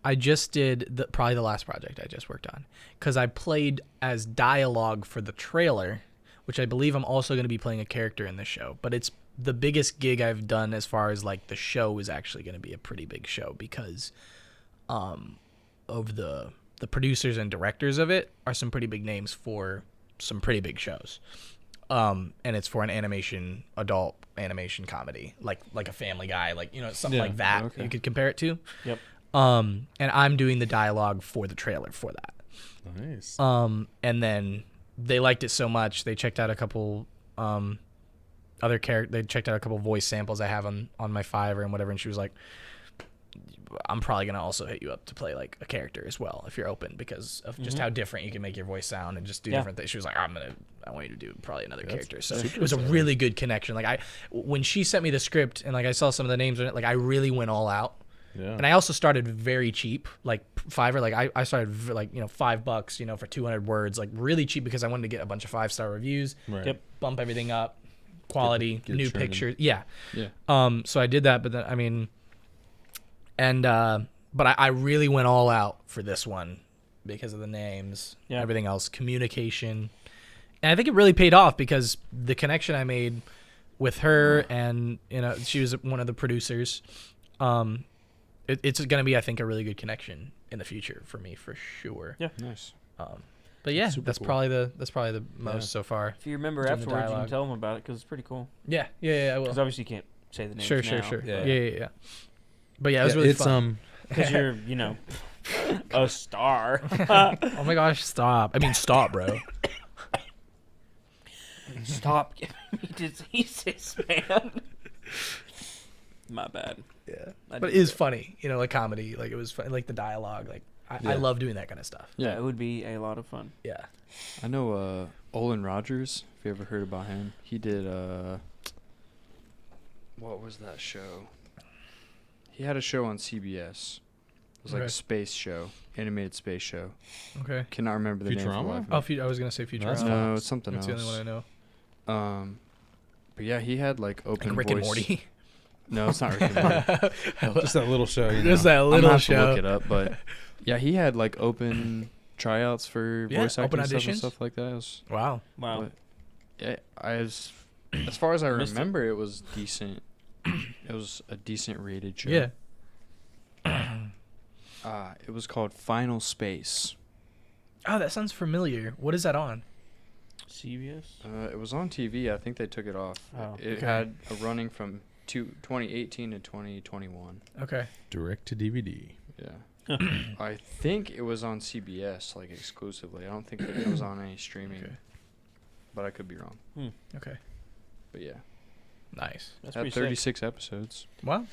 I just did probably the last project I just worked on, because I played as dialogue for the trailer, which I believe I'm also going to be playing a character in the show. But it's the biggest gig I've done as far as like the show is actually going to be a pretty big show, because of the producers and directors of it are some pretty big names for some pretty big shows. And it's for an adult animation comedy, like a Family Guy, like, you know, something like that. Okay. You could compare it to. Yep. And I'm doing the dialogue for the trailer for that. Nice. And then they liked it so much, they checked out a couple they checked out a couple voice samples I have on my Fiverr and whatever, and she was like, I'm probably gonna also hit you up to play like a character as well if you're open, because of just how different you can make your voice sound and just do different things. She was like, I want you to do probably another character. So it was a really good connection. Like when she sent me the script and like I saw some of the names in it, like I really went all out. Yeah. And I also started very cheap, like Fiverr. Like I started like, you know, $5, you know, for 200 words, like really cheap, because I wanted to get a bunch of 5-star reviews. Right. Yep. Bump everything up, quality, Get new churning. pictures. Yeah. Yeah. So I did that, but then I mean, and but I really went all out for this one because of the names, everything else, communication, and I think it really paid off, because the connection I made with her, and you know, she was one of the producers. It's going to be, I think, a really good connection in the future for me, for sure. Yeah. Nice. But yeah, Super that's cool. probably the most so far. If you remember Doing the afterwards, you can dialogue. tell them about it, because it's pretty cool. Yeah, I will. Because obviously you can't say the names Sure. now. Yeah. But yeah, it was really it's fun. Because you're, you know, a star. Oh my gosh, stop. I mean, stop, bro. Stop giving me diseases, man. My bad. Yeah. I But did it is funny, you know, like comedy. Like it was fun, like the dialogue. Like I love doing that kind of stuff. Yeah, it would be a lot of fun. Yeah. I know Olin Rogers, if you ever heard about him. He did what was that show? He had a show on CBS. It was like Okay. a space show, animated space show. Okay. Cannot remember the name. Futurama? Oh, I was gonna say Futurama. That's No, it's something That's else. the only one I know. But yeah, he had like open Like Rick voice. and Morty. No, it's not Rick and Morty. Just that little show. You know. Just that I'm little gonna have to show. look it up, but yeah, he had like open tryouts for Yeah, voice open acting stuff and auditions. stuff like that. It was, Wow. Wow. yeah, as far as I Missed it. remember, it was decent. It was a decent rated show. Yeah. It was called Final Space. Oh, that sounds familiar. What is that on? CBS? It was on TV. I think they took it off. Oh, It okay. had a running from 2018 to 2021. Okay. Direct to DVD. Yeah. I think it was on CBS, like exclusively. I don't think that it was on any streaming. Okay. But I could be wrong. Okay. But yeah. Nice. That's Had pretty sick. 36 episodes. Wow.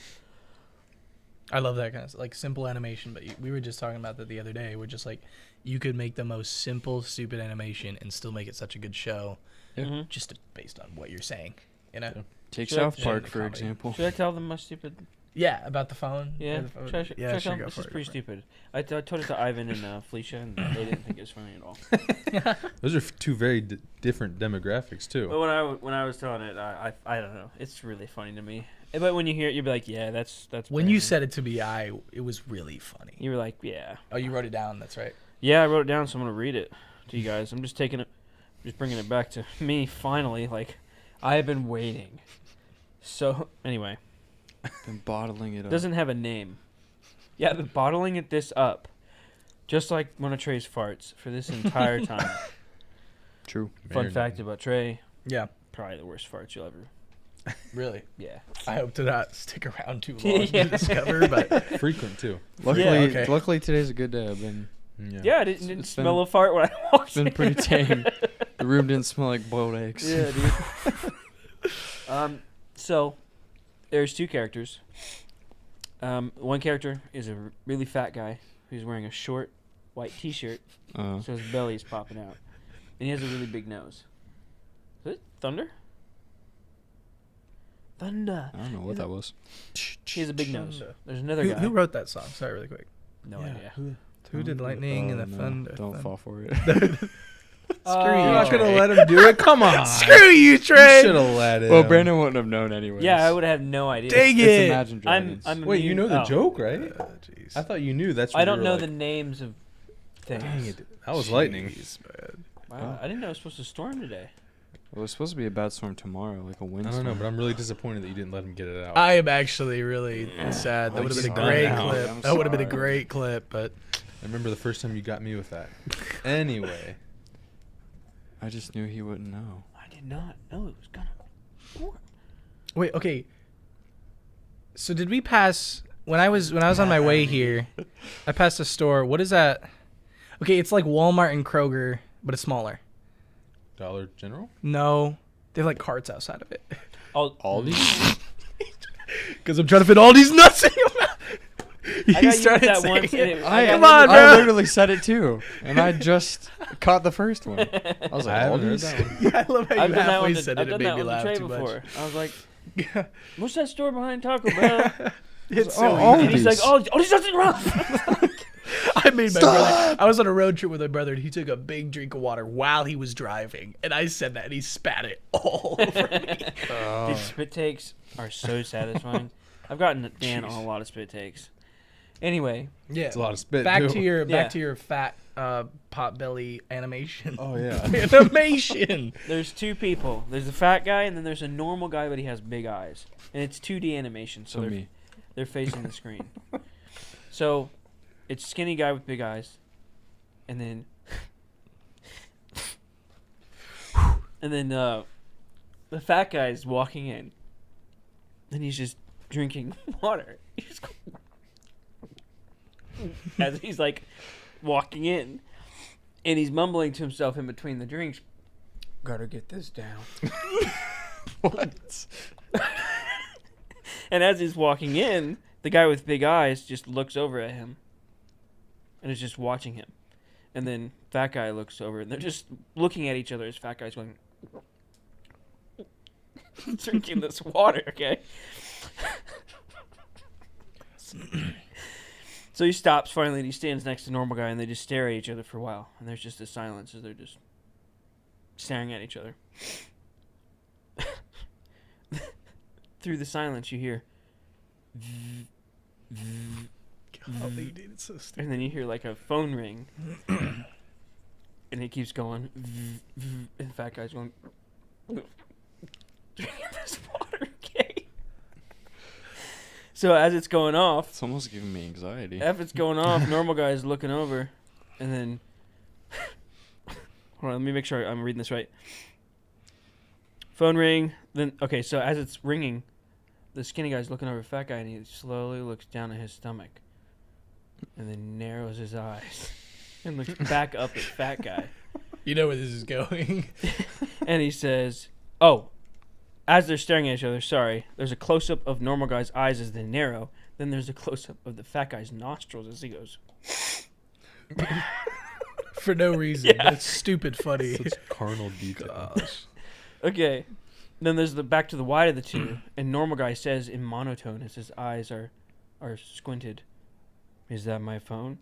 I love that kind of like simple animation, but we were just talking about that the other day. We're just like, you could make the most simple, stupid animation and still make it such a good show, Yeah. Mhm. just based on what you're saying, you know? Yeah. Take Should I- South should Park, I- for comedy. example. Should I tell them my stupid? Yeah, about the phone. Yeah. Or the phone. Should I, Yeah, should I tell sure, them? go This for is it, pretty go for it. stupid. I told it to Ivan and Felicia, and they didn't think it was funny at all. Those are two very different demographics But too. when I was telling it, I don't know. It's really funny to me. But when you hear it, you'll be like, yeah, that's. When you Brandon. said it to me, it was really funny. You were like, yeah. Oh, you wrote it down. That's right. Yeah, I wrote it down, so I'm gonna read it to you guys. I'm just taking it, just bringing it back to me. Finally, like, I have been waiting. So anyway, Been bottling it up. doesn't have a name. Yeah, I've been bottling this up, just like Monotrace farts for this entire time. True. Fun Very fact about Trey: Yeah. probably the worst farts you'll ever. Really? Yeah. I hope to not stick around too long Yeah. to discover, but frequent too. Luckily, okay. luckily today's a good day. I've been Yeah, I didn't It's smell been- a fart when I walked it's been in. pretty tame. The room didn't smell like boiled eggs. Yeah, dude. So there's two characters. One character is a really fat guy who's wearing a short white T-shirt, so his belly's popping out, and he has a really big nose. Is it thunder? Thunder. I don't know what that was. He has a big nose. Thunder. There's another who, guy. who wrote that song? Sorry, really quick. No Yeah, idea. Who did lightning and the no, thunder? Don't thunder. fall for it. Screw you, You're not Trey. gonna let him do it. Come on. Screw you, You Trey. should have let him. Well, Brandon wouldn't have known anyways. Yeah, I would have no idea. Dang It's it. Imagine Dragons. I'm Wait, you know the oh. joke, right? Jeez. I thought you knew. That's. I what don't you know were the like, names of things. Dang it! That was lightning. Jeez, man. Wow, I didn't know it was supposed to storm today. Well, it's supposed to be a bad storm tomorrow, like a I windstorm. don't know, but I'm really disappointed that you didn't let him get it out. I am actually really sad. That I'm would have been a sorry. great I'm clip. That would have been a sorry. great clip, but I remember the first time you got me with that. Anyway, I just knew he wouldn't know. I did not know it was gonna storm. wait, okay. So did we pass when I was on my way here? I passed a store. What is that? Okay, it's like Walmart and Kroger, but it's smaller. Dollar General. No, they have like carts outside of it. Aldi? Because I'm trying to fit all these nuts in your mouth. I got used that saying once. And it. it, I, Come on, I bro. literally said it too, and I just caught the first one. I was I like, haven't heard Aldi's? that one. Yeah, I love how I've you done that halfway one. said I've it. It done made that me one laugh Trey too much. before. I was like, Yeah. "What's that store behind Taco Bell?" It's Oh, so Aldi's. And he's like, "Oh, he's nothing wrong." I made my brother. I was on a road trip with my brother, and he took a big drink of water while he was driving, and I said that, and he spat it all over me. Dude, spit takes are so satisfying. I've gotten Dan on Jeez. a lot of spit takes. Anyway, Yeah. It's a lot of spit. Back too. to your Yeah. fat pot belly animation. Oh yeah. Animation. there's two people. There's a fat guy, and then there's a normal guy, but he has big eyes, and it's 2D animation, so So me. they're facing the screen. So it's skinny guy with big eyes, and then the fat guy is walking in, and he's just drinking water. He's as he's like walking in, and he's mumbling to himself in between the drinks, "Gotta get this down." What? And as he's walking in, the guy with big eyes just looks over at him and is just watching him. And then fat guy looks over, and they're just looking at each other as fat guy's going, drinking this water, okay? So he stops finally, and he stands next to normal guy, and they just stare at each other for a while. And there's just a silence as they're just staring at each other. Through the silence, you hear, Golly, dude, it's so stupid. and then you hear like a phone ring, and it keeps going, and the fat guy's going, drinking this water, okay? So as it's going off, It's almost giving me anxiety. after it's going off, normal guy's looking over, and then, hold on, let me make sure I'm reading this right. Phone ring, then, okay, so as it's ringing, the skinny guy's looking over at fat guy, and he slowly looks down at his stomach, and then narrows his eyes, and looks back up at fat guy, You know where this is going. and he says, "Oh," as they're staring at each other, sorry, there's a close-up of normal guy's eyes as they narrow, then there's a close-up of the fat guy's nostrils as he goes, For no reason. Yeah. That's stupid funny. Such carnal detail. Gosh. okay. Then there's the back to the wide of the two, and normal guy says in monotone as his eyes are squinted, "Is that my phone?"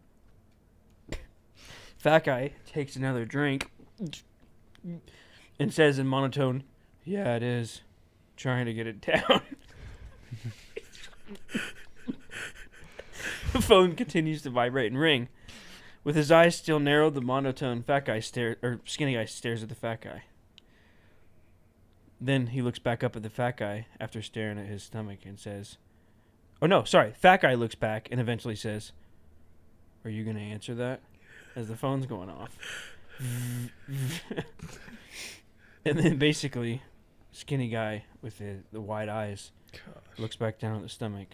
Fat guy takes another drink and says in monotone, "Yeah, it is. Trying to get it down." The phone continues to vibrate and ring. With his eyes still narrowed, the monotone skinny guy stares at the fat guy. Then he looks back up at the fat guy after staring at his stomach and says, "Oh no, sorry." Fat guy looks back and eventually says, "Are you going to answer that?" As the phone's going off. And then basically, skinny guy with the wide eyes looks back down at the stomach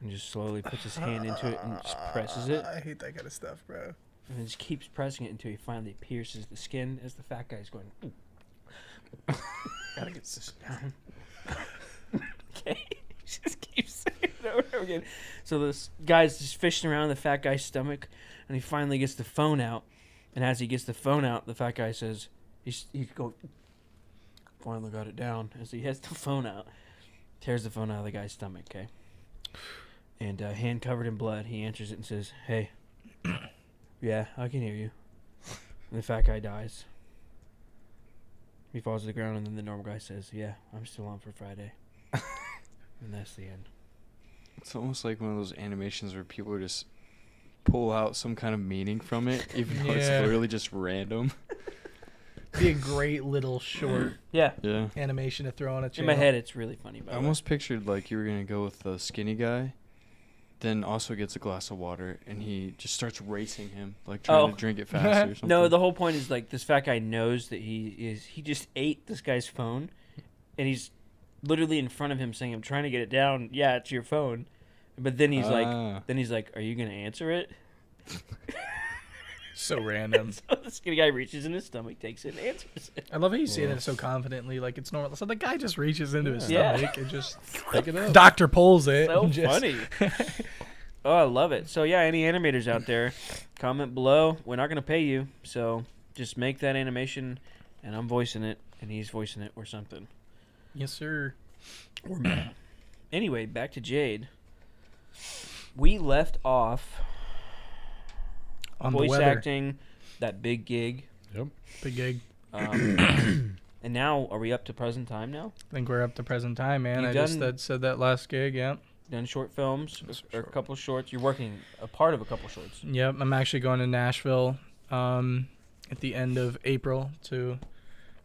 and just slowly puts his hand into it and just presses it. I hate that kind of stuff, bro. And then just keeps pressing it until he finally pierces the skin as the fat guy's going, ooh. Gotta get this down. Okay. He just keeps saying it over and over again. So this guy's just fishing around the fat guy's stomach, and he finally gets the phone out. And as he gets the phone out, the fat guy says, he goes, finally got it down. As he has the phone out, tears the phone out of the guy's stomach, okay? And hand covered in blood, he answers it and says, hey, yeah, I can hear you. And the fat guy dies. He falls to the ground, and then the normal guy says, yeah, I'm still on for Friday. And that's the end. It's almost like one of those animations where people just pull out some kind of meaning from it, even though it's Yeah. literally just random. Be a great little short Yeah. Yeah. animation to throw on a In channel. my head, it's really funny. By I the way. almost pictured like you were going to go with the skinny guy, then also gets a glass of water, and he just starts racing him, like trying to drink it faster or something. No, the whole point is like this fat guy knows that he just ate this guy's phone, and he's literally in front of him saying, I'm trying to get it down. Yeah, it's your phone. But then he's like, are you going to answer it? So random. So the skinny guy reaches in his stomach, takes it, and answers it. I love how you say that so confidently, like it's normal. So the guy just reaches into his Yeah. stomach and just Pick it up. Doctor pulls it. So and just, funny. Oh, I love it. So yeah, any animators out there, comment below. We're not going to pay you, so just make that animation, and I'm voicing it, and he's voicing it, or something. Yes, sir. Or me. Anyway, back to Jade. We left off On the voice weather. acting, that big gig. Yep. Big gig. And now, are we up to present time now? I think we're up to present time, man. You've I just done- said that last gig, yeah. Done short films, Just or a short. couple shorts. You're working a part of a couple shorts. Yep, I'm actually going to Nashville at the end of April to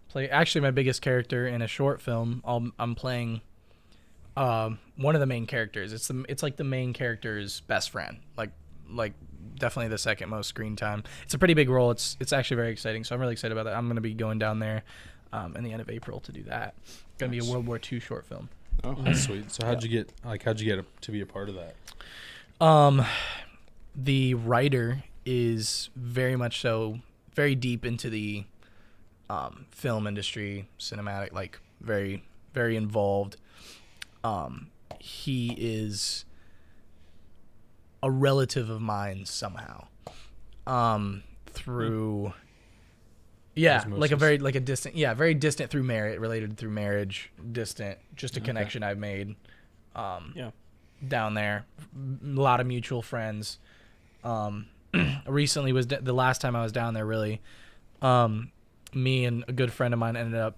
play actually my biggest character in a short film. I'm playing one of the main characters. It's like the main character's best friend. Like definitely the second most screen time. It's a pretty big role. It's actually very exciting. So I'm really excited about that. I'm going to be going down there in the end of April to do that. Going to be a World War II short film. Oh, That's sweet. So how'd you get to be a part of that? The writer is very much so very deep into the film industry, cinematic, like very, very involved. He is a relative of mine somehow. Through like a very like a distant, very distant through marriage, related through marriage, distant, just a connection I've made. Down there, a lot of mutual friends. Recently was the last time I was down there. Really, me and a good friend of mine ended up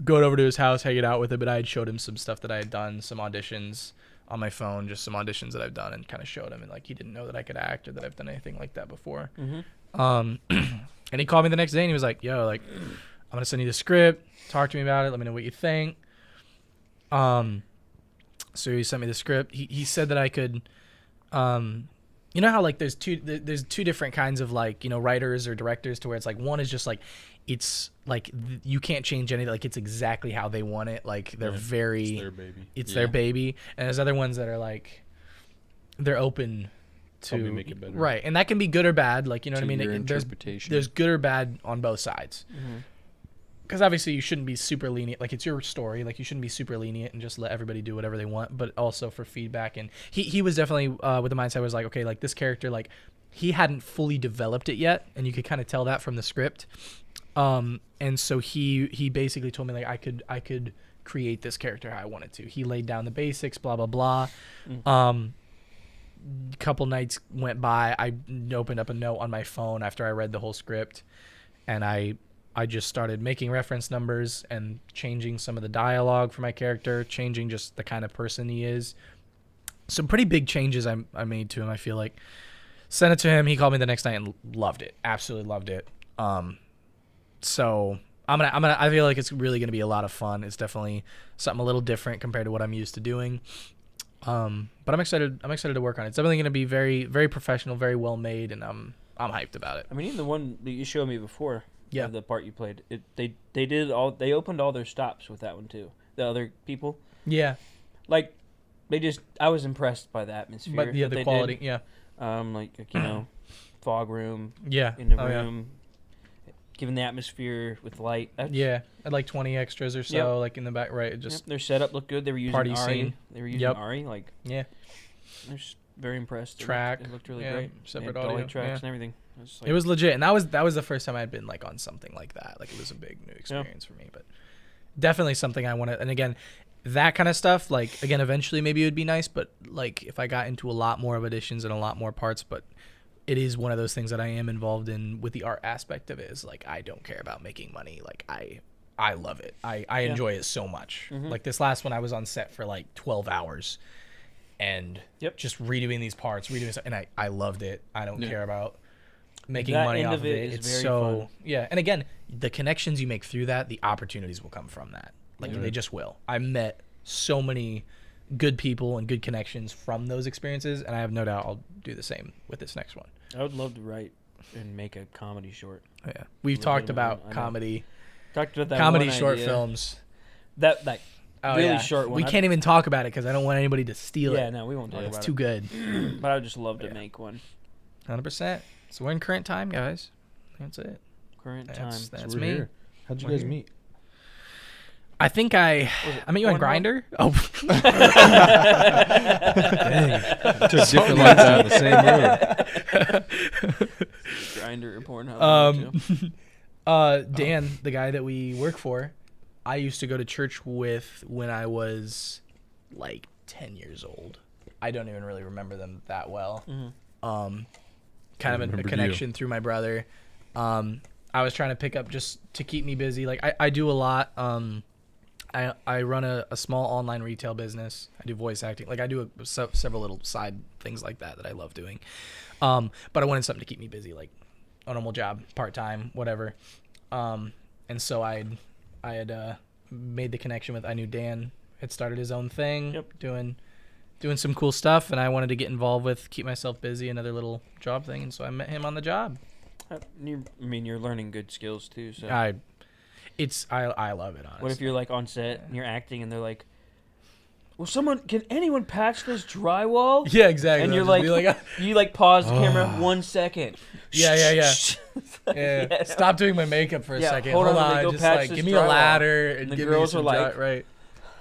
going over to his house, hanging out with him, but I had showed him some stuff that I had done, some auditions on my phone, just some auditions that I've done, and kind of showed him, and like he didn't know that I could act or that I've done anything like that before. And he called me the next day and he was like, "Yo, like I'm gonna send you the script. Talk to me about it. Let me know what you think." So he sent me the script. He said that I could, you know how like there's two different kinds of like, you know, writers or directors, to where it's like one is just like it's like you can't change anything, like it's exactly how they want it, like they're very It's their baby. it's their baby. And there's other ones that are like they're open to Help me make it better. right, and that can be good or bad, like, you know To what I mean. your There's interpretation. there's good or bad on both sides. Because obviously you shouldn't be super lenient. Like, it's your story. Like, you shouldn't be super lenient and just let everybody do whatever they want. But also for feedback. And he was definitely with the mindset was like, okay, like this character, like he hadn't fully developed it yet, and you could kind of tell that from the script. And so he basically told me like I could create this character how I wanted to. He laid down the basics, blah blah blah. Couple nights went by. I opened up a note on my phone after I read the whole script, and I just started making reference numbers and changing some of the dialogue for my character, changing just the kind of person he is. Some pretty big changes I made to him, I feel like. Sent it to him. He called me the next night and loved it. Absolutely loved it. So I feel like it's really gonna be a lot of fun. It's definitely something a little different compared to what I'm used to doing. But I'm excited to work on it. It's definitely gonna be very, very professional, very well made, and I'm hyped about it. I mean, even the one that you showed me before, Yeah. of the part you played. They opened all their stops with that one too. The other people, Yeah. like, I was impressed by the atmosphere. But yeah, that the they quality. did. Yeah. Like you know, fog room Yeah. in the Oh, yeah. room, given the atmosphere with light. Yeah. At like 20 extras or so, Yep. like in the back, right? It just Their setup looked good. They were using Party Ari. scene. They were using Yep. Ari. Like, yeah. I was very impressed. Track, It looked really yeah, great. separate They had dolly audio, tracks yeah. and everything. It was legit, and that was the first time I'd been like on something like that. Like it was a big new experience for me, but definitely something I want to. And again, that kind of stuff, like again, eventually maybe it would be nice, but like if I got into a lot more of editions and a lot more parts, but it is one of those things that I am involved in with the art aspect of it. Is like I don't care about making money. Like I love it. I enjoy it so much. Mhm. Like this last one, I was on set for like 12 hours. And just redoing these parts, and I loved it. I don't care about making That money end off of of it it. is It's very so fun. yeah. And again, the connections you make through that, the opportunities will come from that. Like they just will. I met so many good people and good connections from those experiences, and I have no doubt I'll do the same with this next one. I would love to write and make a comedy short. Oh, yeah, we've talked Legitimate about one, I know. comedy Talked about that comedy one short idea. films. That Oh, really yeah. short one. We can't even talk about it because I don't want anybody to steal Yeah, it. no, we won't talk It's about too good. it. But I would just love to make one. 100%. So we're in current time, guys. That's it. Current time. That's So we're me. here. How'd you We're guys here. meet? I think I met you on Pornhub? Grinder. Oh, Dang. Took different lights down the same road. Grinder or Pornhub. Dan, the guy that we work for, I used to go to church with when I was like 10 years old. I don't even really remember them that well. Mhm. Kind of a remembered connection through my brother. I was trying to pick up just to keep me busy. Like I do a lot. I run a small online retail business. I do voice acting. Like I do several little side things like that I love doing. But I wanted something to keep me busy, like a normal job, part-time, whatever. And so I had made the connection with, I knew Dan had started his own thing, Yep. doing some cool stuff, and I wanted to get involved with, keep myself busy, another little job thing, and so I met him on the job. You're learning good skills too. So I love it, honestly. what if you're like on set and you're acting and they're like, "Well, can anyone patch this drywall?" Yeah, exactly. And you're I'll just like, you like pause the camera 1 second. Yeah. Yeah. Yeah. Stop doing my makeup for a Yeah, second. hold Hold on, let me on, go just patch like this give me a drywall. ladder And the give girls me are some like, right.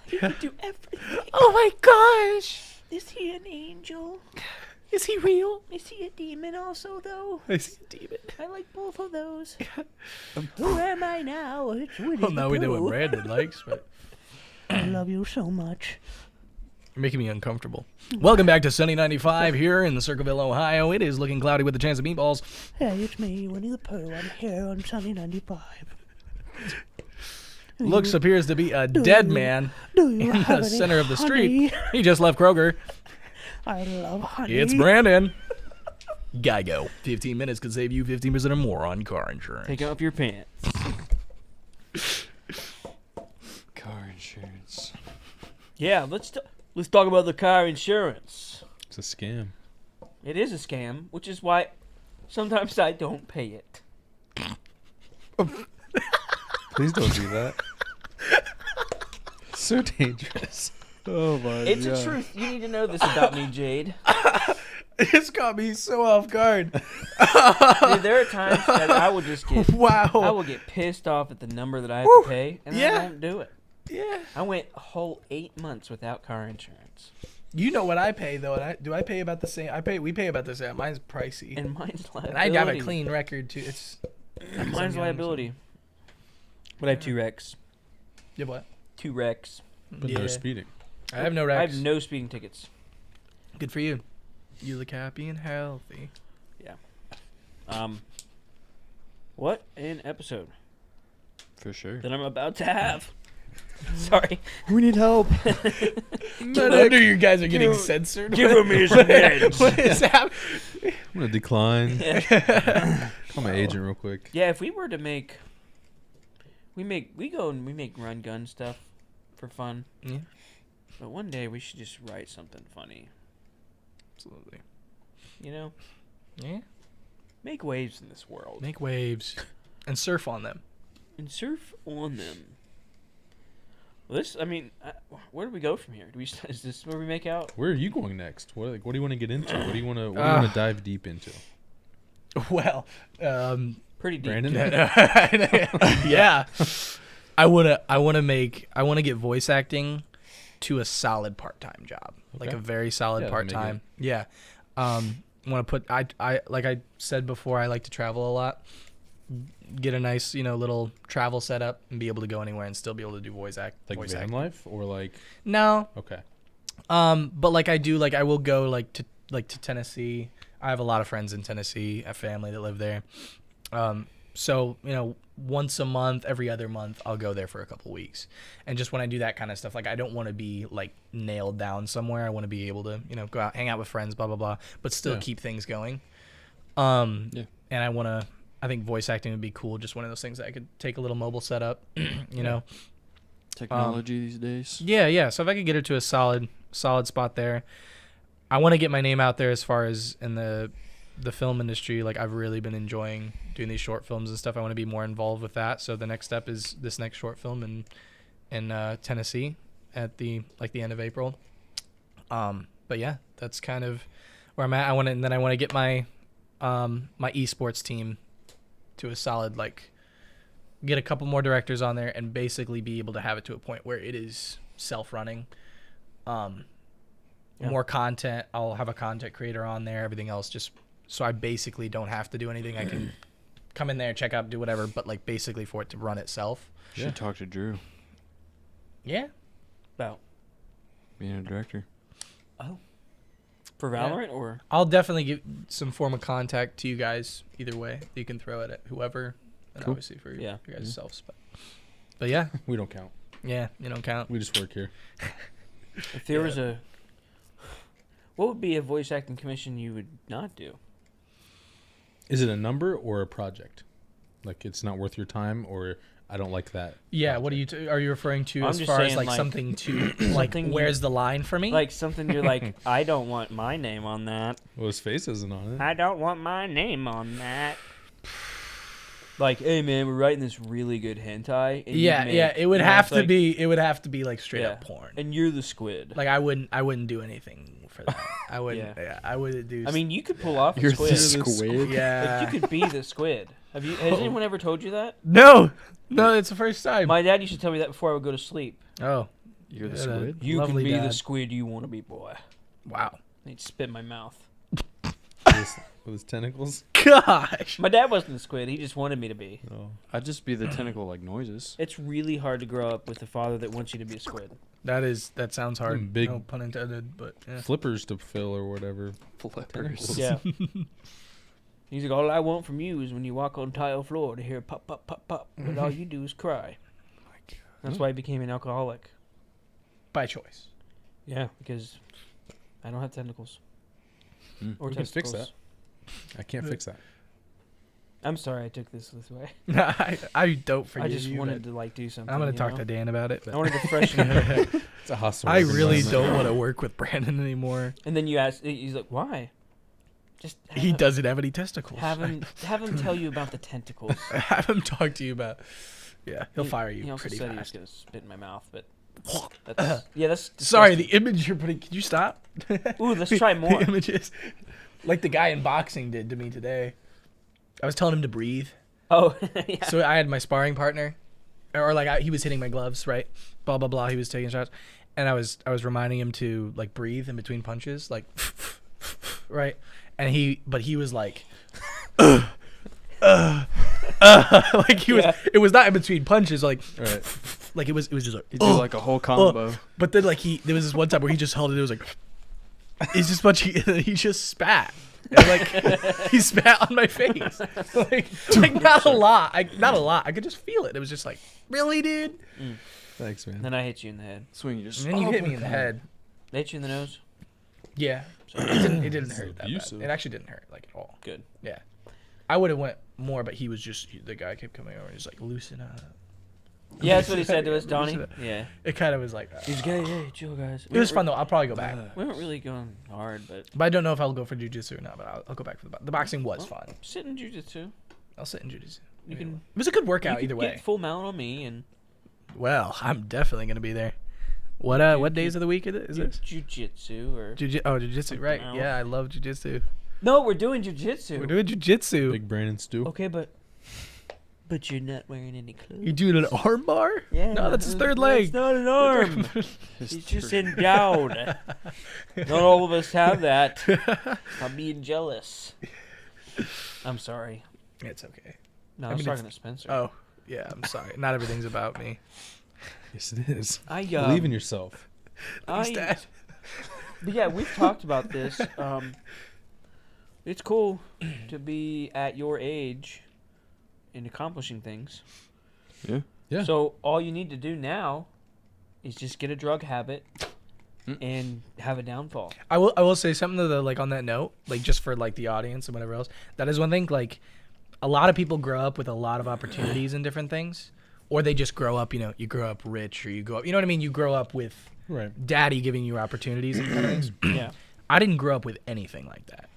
You can do everything. Oh my gosh, Is he an angel? is he real? Is he a demon also, though? Is he a demon? I like both of those. Who am I now? It's Winnie Well, now we know the what Brandon likes, but I love you so much. you're making me uncomfortable. Welcome back to Sunny 95 here in Circleville, Ohio. It is looking cloudy with a chance of meatballs. Hey, it's me, Winnie the Pooh. I'm here on Sunny 95. Appears to be a dead man Do you in have the any center of the honey? street. He just left Kroger. I love honey. It's Brandon. Geico. 15 minutes could save you 15% or more on car insurance. Take off your pants. Car insurance. Yeah, let's talk about the car insurance. It's a scam. It is a scam, which is why sometimes I don't pay it. Please don't do that. It's so dangerous. Oh my It's the truth. You need to know this about me, Jade. It's got me so off guard. Dude, there are times that I will just get Wow. I will get pissed off at the number that I have to pay, and Yeah. I won't do it. Yeah. I went a whole 8 months without car insurance, You know what I pay though, and do I pay about the same? We pay about the same. Mine's pricey, and mine's and liability. I have a clean record too. It's Mine's liability. But I have 2 wrecks. yeah, what? 2 wrecks. But Yeah. no speeding. I have no I recs. have no speeding tickets. Good for you. You look happy and healthy. What an episode For sure. that I'm about to have. Sorry. We need help. No wonder you guys are getting Give- censored. give him his meds. What is happening? I'm gonna decline. Call my agent real quick. Yeah, if we were to make, we go and we make run gun stuff for fun. Yeah. But one day we should just write something funny. Absolutely. You know, Yeah. make waves in this world. Make waves. and surf on them. And surf on them. Well, this, I mean, where do we go from here? Is this where we make out? Where are you going next? What do you want to get into? What do you want to dive deep into? Well, Pretty deep. Brandon? yeah. I wanna get voice acting to a solid part-time job. Like Okay. a very solid Yeah, part-time. Yeah. Want to put I like I said before, I like to travel a lot. Get a nice, little travel setup and be able to go anywhere and still be able to do voice Like voice van acting. life or like No. okay. But like I will go to Tennessee. I have a lot of friends in Tennessee, a family that live there. So, once a month, every other month, I'll go there for a couple weeks. And just when I do that kind of stuff, like I don't want to be like nailed down somewhere. I want to be able to, go out, hang out with friends, blah, blah, blah, but still keep things going. And I think voice acting would be cool. Just one of those things that I could take a little mobile setup, know. Technology these days. Yeah. So if I could get it to a solid spot there, I want to get my name out there as far as in the film industry. Like I've really been enjoying doing these short films and stuff. I want to be more involved with that. So the next step is this next short film in Tennessee at the end of April. But yeah, that's kind of where I'm at. I want to get my my esports team to a solid, like, get a couple more directors on there and basically be able to have it to a point where it is self-running. More content. I'll have a content creator on there. Everything else just so I basically don't have to do anything. I can come in there, check out, do whatever, but like basically for it to run itself. Should talk to Drew, Yeah. About being a director. for Valorant or I'll definitely give some form of contact to you guys either way. You can throw it at whoever, and Cool. obviously for your guys' selves. But yeah, We don't count. yeah, you don't count. We just work here. if there was a, what would be a voice acting commission you would not do? Is it a number or a project? Like it's not worth your time, or I don't like that. Yeah, what are you are you referring to I'm as just far as saying, like like, something to like something where's the line for me? Like something you're like, I don't want my name on that. Well, his face isn't on it. I don't want my name on that. Like, hey man, we're writing this really good hentai. And you make- it would you know, have it's to like- be like straight Yeah. up porn. And you're the squid. Like I wouldn't do anything for that. I wouldn't. Yeah. Yeah, I wouldn't do. I mean, you could pull off a You're squid. the squid. yeah. Like, you could be the squid. Has anyone ever told you that? No, it's the first time. My dad used to tell me that before I would go to sleep. Oh, You're the Yeah, squid. You Lovely can be the dad. squid you want to be, boy. wow. And he'd spit in my mouth. With his tentacles. Gosh. My dad wasn't the squid. He just wanted me to be. Oh. I'd just be the tentacle like noises. It's really hard to grow up with a father that wants you to be a squid. That sounds hard. Big- No pun intended, but yeah. Flippers to fill or whatever. Flippers. Yeah. He's like, all I want from you is when you walk on tile floor to hear pop, pop, pop, pop. But all you do is cry. That's why he became an alcoholic. By choice. Yeah, because I don't have tentacles. Or We can fix testicles. I can't fix that. I'm sorry I took this way. I don't forgive I just you. wanted but to like do something. I'm gonna you talk know? to Dan about it. I But wanted to freshen it up. It's a hostile. I work really environment. don't want to work with Brandon anymore. And then you ask, he's like, why? Just He doesn't have any testicles. have him tell you about the tentacles. Have him talk to you about. Yeah, he'll fire you He also pretty said he was fast. gonna spit in my mouth, but that's that's Sorry, the disgusting. image you're putting. Can you stop? Ooh, let's try more. The images, like the guy in boxing did to me today. I was telling him to breathe. Oh, yeah. So I had my sparring partner, or like he was hitting my gloves, right? Blah blah blah. He was taking shots, and I was reminding him to like breathe in between punches, like right. And he was like, like he was. Yeah. It was not in between punches, like Right. like it was just like. You do like a whole combo. But then like there was this one time where he just held it. It was like, it's just much. He just spat. And, like he spat on my face. Like not a lot. Not a lot. I could just feel it. It was just like, really, dude. Thanks, man. Then I hit you in the head. Swing, you just. And then you hit me in the head. They hit you in the nose. Yeah. It didn't This is hurt that abusive. bad. It actually didn't hurt like at all. Good. Yeah. I would have went more, but he was just the guy kept coming over and he's like, loosen up. Yeah, that's what he said to us, Donnie. Loosen up. Yeah. It kind of was like. He's like, hey, chill, guys. It was fun though. I'll probably go back. We weren't really going hard, but But I don't know if I'll go for jiu-jitsu or not, but I'll go back for the boxing was fun. sit in jujitsu. I'll sit in jiu-jitsu. You can. It was a good You workout can either way. get full mount on me and Well, I'm definitely gonna be there. What days of the week is this? jujitsu or Jiu-jitsu, right? else. Yeah, I love jiu-jitsu. no, we're doing jujitsu. We're doing jiu-jitsu. Big Brandon stew. Okay, but you're not wearing any clothes. You doing an arm bar? Yeah, No, that's his third It's leg. not an arm. He's just endowed. Not all of us have that. I'm being jealous. I'm sorry. It's okay. No, I I was mean, talking to Spencer. Oh, yeah. I'm sorry. Not everything's about me. Yes, it is. I Believe in yourself. Thanks, Dad. But yeah, we've talked about this. It's cool to be at your age and accomplishing things. Yeah. Yeah. So all you need to do now is just get a drug habit and have a downfall. I will say something to the like on that note, like just for like the audience and whatever else. That is one thing. Like a lot of people grow up with a lot of opportunities and different things, or they just grow up. You grow up rich, or you grow up. You know what I mean? You grow up with Right. daddy giving you opportunities and kind of things. Yeah. I didn't grow up with anything like that.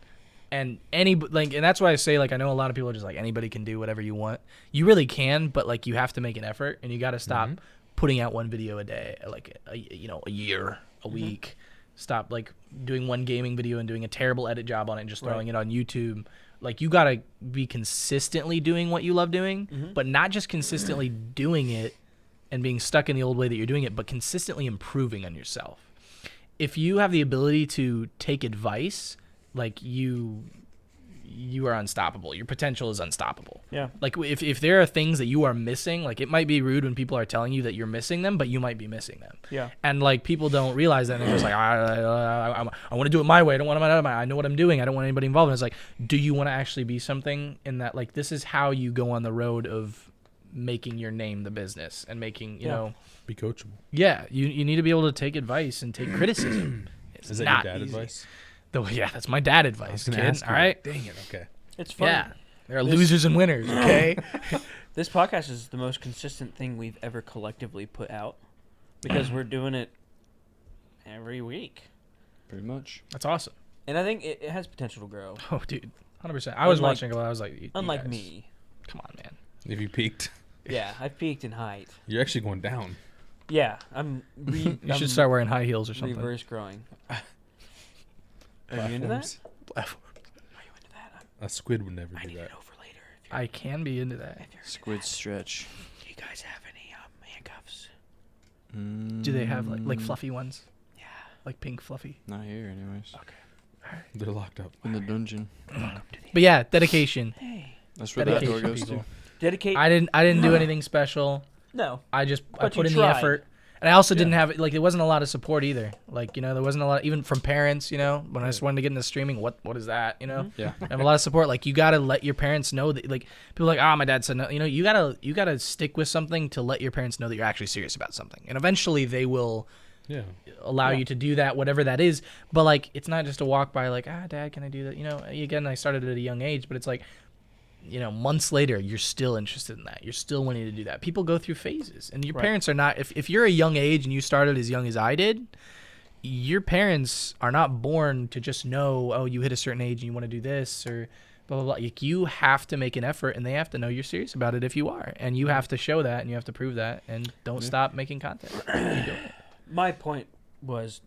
And and that's why I say like I know a lot of people are just like anybody can do whatever you want. You really can, but like you have to make an effort and you got to stop putting out one video a day, like a year, a week. Stop like doing one gaming video and doing a terrible edit job on it and just throwing it on YouTube. Like you got to be consistently doing what you love doing, but not just consistently doing it and being stuck in the old way that you're doing it, but consistently improving on yourself. If you have the ability to take advice, like you are unstoppable. Your potential is unstoppable. Yeah. Like if there are things that you are missing, like it might be rude when people are telling you that you're missing them, but you might be missing them. Yeah. And like people don't realize that. And they're just like, I want to do it my way. I don't want to. I know what I'm doing. I don't want anybody involved. And it's like, do you want to actually be something in that? Like this is how you go on the road of making your name the business and making, you know, Be coachable. yeah, you need to be able to take advice and take criticism. It's Is that not your dad easy. advice? Yeah, that's my dad I was advice, gonna kid. ask All you. right. Dang it. Okay. It's fun. Yeah. There are losers and winners, okay? This podcast is the most consistent thing we've ever collectively put out because we're doing it every week. Pretty much. That's awesome. And I think it has potential to grow. Oh, dude. 100%. I was Unlike- watching it, I was like, you Unlike guys, me. Come on, man. If you peaked, Yeah, I've peaked in height. you're actually going down. Yeah, I'm. You should start wearing high heels or something. reverse growing. Are you into that? Platforms. Are you into that? A squid would never I do need that. it over later. If I can be into that. you're into Squid that. stretch. Do you guys have any handcuffs? Do they have like fluffy ones? Yeah. Like pink fluffy? Not here, anyways. They're locked up. In the dungeon. Welcome to the. But yeah, dedication. Hey. That's where that door Dedication, goes people. to. Dedicate. I didn't do anything special. No. I But put you in the tried. effort. And I also didn't have like there wasn't a lot of support either. Like, you know, there wasn't a lot even from parents, you know, when I just wanted to get into streaming, what is that, you know? Yeah. I have a lot of support. Like you gotta let your parents know that like people are like, my dad said no, you know, you gotta stick with something to let your parents know that you're actually serious about something. And eventually they will Yeah. allow you to do that, whatever that is. But like it's not just a walk by like, dad, can I do that? You know, again, I started at a young age, but it's like, you know, months later, you're still interested in that. You're still wanting to do that. People go through phases, and your Right. parents are not. If you're a young age and you started as young as I did, your parents are not born to just know, oh, you hit a certain age and you want to do this or blah blah blah. Like you have to make an effort, and they have to know you're serious about it if you are, and you have to show that, and you have to prove that, and don't stop making content. Keep doing it. My point was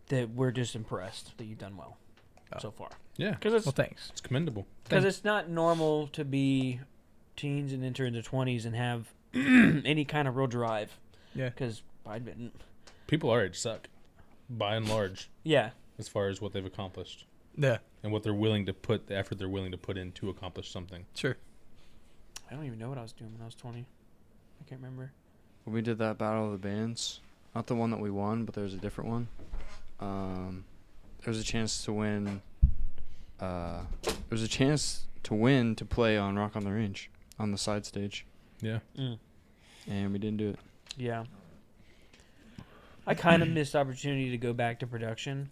that we're just impressed that you've done well so far. Yeah. Because it's Well, thanks. It's commendable. it's not normal to be teens and enter into 20s and have any kind of real drive. Yeah. Because I didn't. People our age suck, by and large, Yeah. as far as what they've accomplished Yeah. and what they're willing to put, the effort they're willing to put in to accomplish something. Sure. I don't even know what I was doing when I was 20. I can't remember. When we did that Battle of the Bands, not the one that we won, but there was a different one. There was a chance to win. There was a chance to win to play on Rock on the Range on the side stage, Yeah. and we didn't do it. Yeah. I kind of missed opportunity to go back to production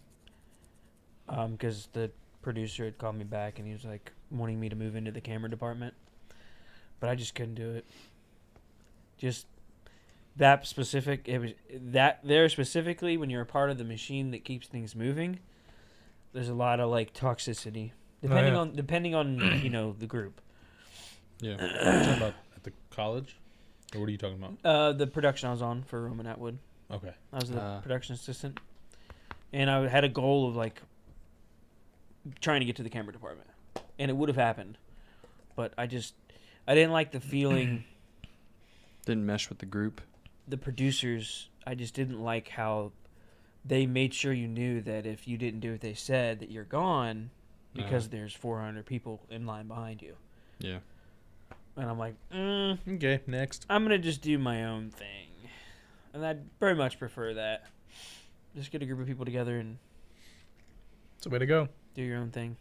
because the producer had called me back and he was like wanting me to move into the camera department, but I just couldn't do it. Just that specific, it was that there specifically when you're a part of the machine that keeps things moving, there's a lot of like toxicity depending yeah. on you know the group. Yeah. You're talking about at the college? Or what are you talking about? The production I was on for Roman Atwood. Okay. I was the production assistant, and I had a goal of like trying to get to the camera department, and it would have happened, but I didn't like the feeling. Didn't mesh with the group. The producers, I just didn't like how they made sure you knew that if you didn't do what they said, that you're gone because there's 400 people in line behind you. Yeah. And I'm like, Okay, next. I'm going to just do my own thing. And I'd very much prefer that. Just get a group of people together and It's a way to go. do your own thing.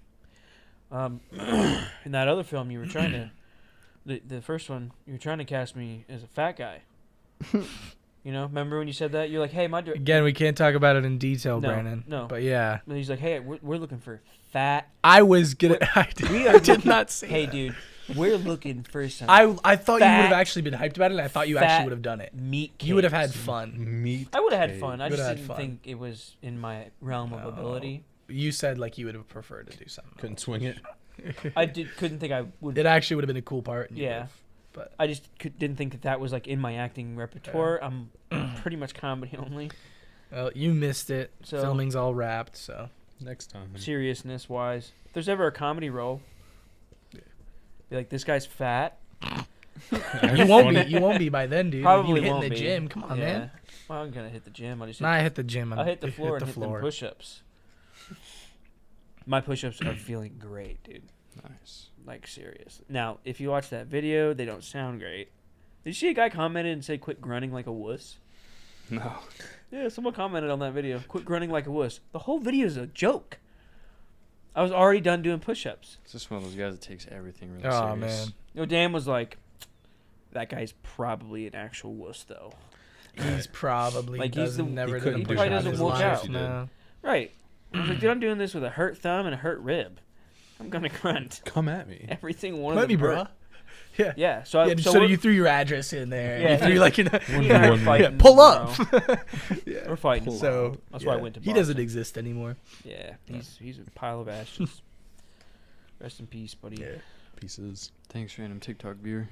In that other film, you were trying to, the first one, you were trying to cast me as a fat guy. You know, remember when you said that? You're like, hey, my director. Again, we can't talk about it in detail, No, Brandon. no. But yeah, He's like, hey, we're looking for fat. I was gonna. We I are did looking- not say. Hey, that. dude, we're looking for some I thought you would have fat- actually been hyped about it, and I thought you fat actually would have done it. meat. You would have cakes. had fun. Meat. I would have had cake. fun. I You just would've had didn't fun. think it was in my realm of No. ability. You said like you would have preferred to do something. Couldn't swing it. I couldn't think I would. It actually would have been a cool part. and you Yeah. would've- But I just didn't think that was like in my acting repertoire. I'm pretty much comedy only. well, you missed it. So- Filming's all wrapped, so Next time. Seriousness wise, if there's ever a comedy role, be like, this guy's fat. you won't be by then, dude. Probably you hitting won't the be. gym. Come on, Yeah. man. Well, I'm gonna hit the gym. I just Nah, I hit the gym. I'll hit the floor hit and the hit them push-ups. My push-ups are feeling great, dude. Nice. Like, serious. Now, if you watch that video, they don't sound great. Did you see a guy commented and say, quit grunting like a wuss? No. Yeah, someone commented on that video. Quit grunting like a wuss. The whole video is a joke. I was already done doing push-ups. It's just one of those guys that takes everything really Oh serious. man, You know, Dan was like, that guy's probably an actual wuss, though. he's probably Like, he's doesn't the- never he done couldn't a do push-up half in doesn't his work life, out. He did. no. Right. I was like, dude, I'm doing this with a hurt thumb and a hurt rib. I'm going to grunt. Come at me. Everything one Let of me, them bro. hurt. Yeah. Yeah, so, Yeah, so we're- you threw your address in there. Yeah, you threw he- like an, he and I are Yeah, fighting pull up. tomorrow. We're fighting Pull tomorrow. So That's why I yeah, went to he Boston. doesn't exist anymore. Yeah, he's a pile of ashes. Rest in peace, buddy. Yeah. Pieces. Thanks, random TikTok viewer.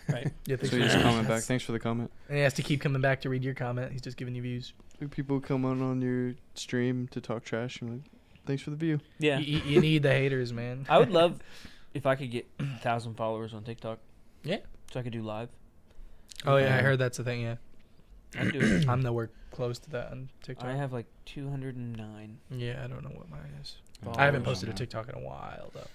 Right. Yeah, So you just comment back. Thanks for the comment. And he has to keep coming back to read your comment. He's just giving you views. Do people come on your stream to talk trash? And like, thanks for the view. Yeah. You need the haters, man. I would love if I could get 1,000 followers on TikTok. Yeah. So I could do live. Oh yeah, I heard that's a thing. Yeah, I'd do it. I'm nowhere close to that on TikTok. I have like 209. Yeah, I don't know what mine is. Oh, I haven't yeah. posted a TikTok in a while though.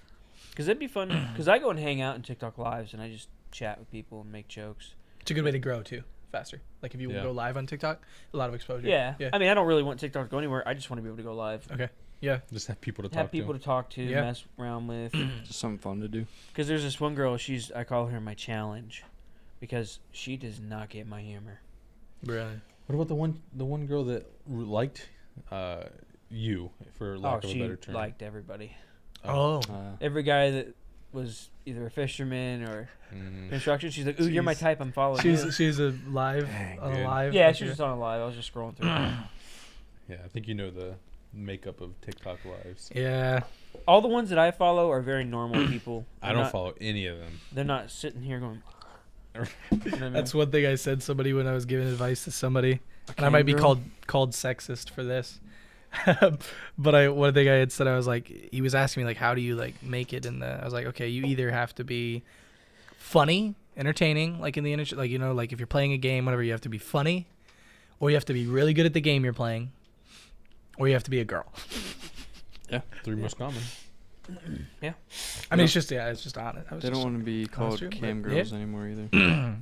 Because that'd be fun. Because I go and hang out in TikTok lives and I just chat with people and make jokes. It's a good way to grow too, faster. Like if you Yeah. go live on TikTok, a lot of exposure. Yeah. Yeah. I mean, I don't really want TikTok to go anywhere. I just want to be able to go live. Okay. Yeah. Just have people to talk Have people to. to talk to, Yeah. mess around with. Just something fun to do. Because there's this one girl, I call her my challenge. Because she does not get my humor. Really. What about the one girl that liked you, for lack of a she better term? liked everybody. Oh. Every guy that was either a fisherman or construction, she's like, ooh, you're my She's- type, I'm following you. She's a live Dang, on a dude. live. Yeah, okay. she was just on a live. I was just scrolling through. Yeah, I think you know the makeup of TikTok lives. Yeah. All the ones that I follow are very normal people. I They're don't not- follow any of them. They're not sitting here going. You know what I mean? That's one thing I said to somebody when I was giving advice to somebody, and I might be called sexist for this. But one thing I had said, I was like, he was asking me like, how do you like make it in the? I was like, okay, you either have to be funny, entertaining, like in the industry, like like if you're playing a game, whatever, you have to be funny, or you have to be really good at the game you're playing, or you have to be a girl. Three most common. I mean, it's just honest. They don't want to be called true, cam but- girls yeah. anymore either.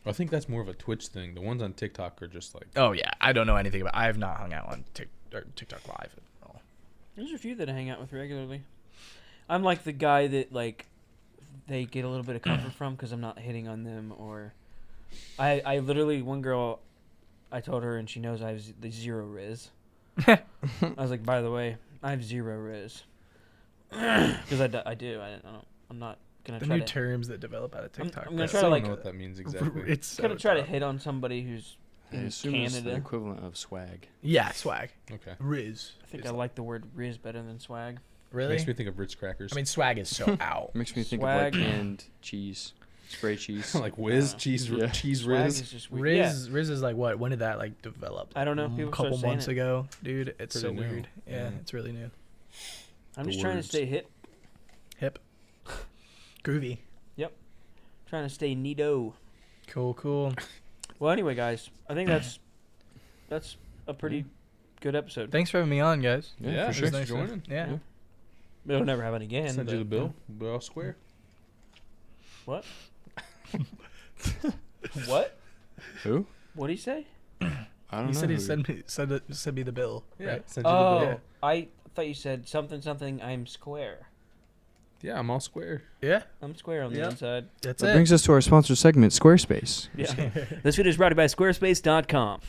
I think that's more of a Twitch thing. The ones on TikTok are just like, Oh yeah, I don't know anything about. I have not hung out on TikTok Live at all. There's a few that I hang out with regularly. I'm like the guy that like they get a little bit of comfort from because I'm not hitting on them, or I literally, one girl, I told her and she knows I have the zero riz. I was like, by the way, I have zero riz because I do. I'm not gonna The try new to. terms that develop out of TikTok. I'm gonna I try still to don't like. know what that means exactly. It's Gonna so try to tough. hit on somebody who's I in assume it's the Canada. equivalent of swag. Yeah, swag. Okay. Riz. I think I like the word riz better than swag. Really? Makes me think of Ritz crackers. I mean, swag is so out. Makes me think Swag. of like canned cheese, spray cheese. like Whiz, Yeah. cheese, Yeah. cheese Swag Riz. is just weird. Yeah. Riz is like what? When did that like develop? I don't know. A People A couple start saying months it. ago, dude. It's Pretty so new. weird. Yeah, Yeah. it's really new. I'm The just trying to words. stay hip. Hip, groovy. Trying to stay neato. Cool. Well, anyway, guys, I think that's a pretty good episode. Thanks for having me on, guys. Yeah, for thanks sure. for Nice to- joining. Yeah. Yeah. We'll never have it again. Send you but- the bill. We're all square. What? What? Who? What'd he say? I don't He know. said he who send me the bill. Yeah, Right? send you the Oh, bill. I thought you said something. I'm square. Yeah, I'm all square. Yeah. I'm square on the Yeah. inside. That's That it. brings us to our sponsor segment, Squarespace. Yeah. This video is brought to you by Squarespace.com.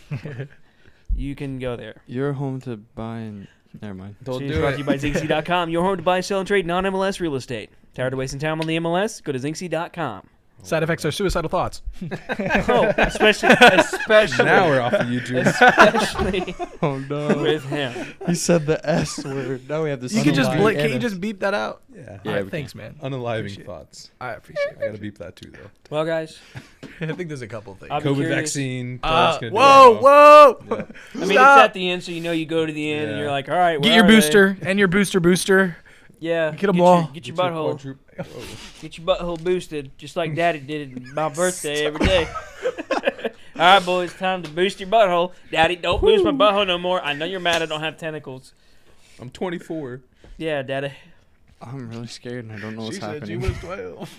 You can go there. You're home to buy and never mind. Don't She's do brought it. to you by Zinxie.com. Your home to buy, sell, and trade non-MLS real estate. Tired of wasting time on the MLS? Go to Zinxie.com. Side effects are suicidal thoughts. Oh, especially Now we're off of YouTube. especially Oh no. with him. He said the S word. Now we have the You can just unaliving can you N. just beep that out? Yeah. Yeah, Alright, we thanks, man. Unaliving Appreciate it. thoughts. I appreciate I gotta beep that too, though. Well, guys, it. I think there's a couple things. I'll be COVID curious. vaccine. Whoa, Taylor's gonna do it whoa! now. Yeah. I mean, Stop. it's at the end, so you know you go to the end and Yeah. you're like, all right, Get where your are they? booster and your booster. Yeah, Get 'em all. Get your butthole. Get your butthole boosted, just like Daddy did at my birthday every day. All right, boys, time to boost your butthole. Daddy, don't boost my butthole no more. I know you're mad I don't have tentacles. I'm 24. Yeah, Daddy. I'm really scared and I don't know what's She said happening. she was 12.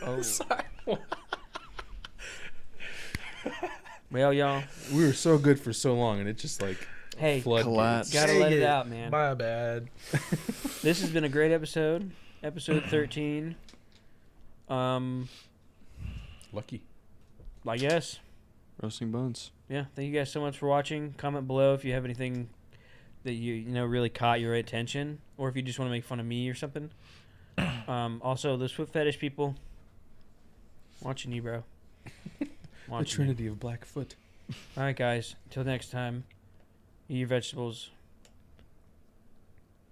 Oh. Sorry. Well, y'all, We were so good for so long, and it just like hey, Collapse. gotta Dang let it it. out, man. My bad. This has been a great episode. Episode 13. Lucky. I guess. Roasting buns. Yeah, thank you guys so much for watching. Comment below if you have anything that you know really caught your attention, or if you just want to make fun of me or something. Also, those foot fetish people, watching you, bro. The Watching you. Trinity of Blackfoot. All right, guys. Until next time, eat your vegetables.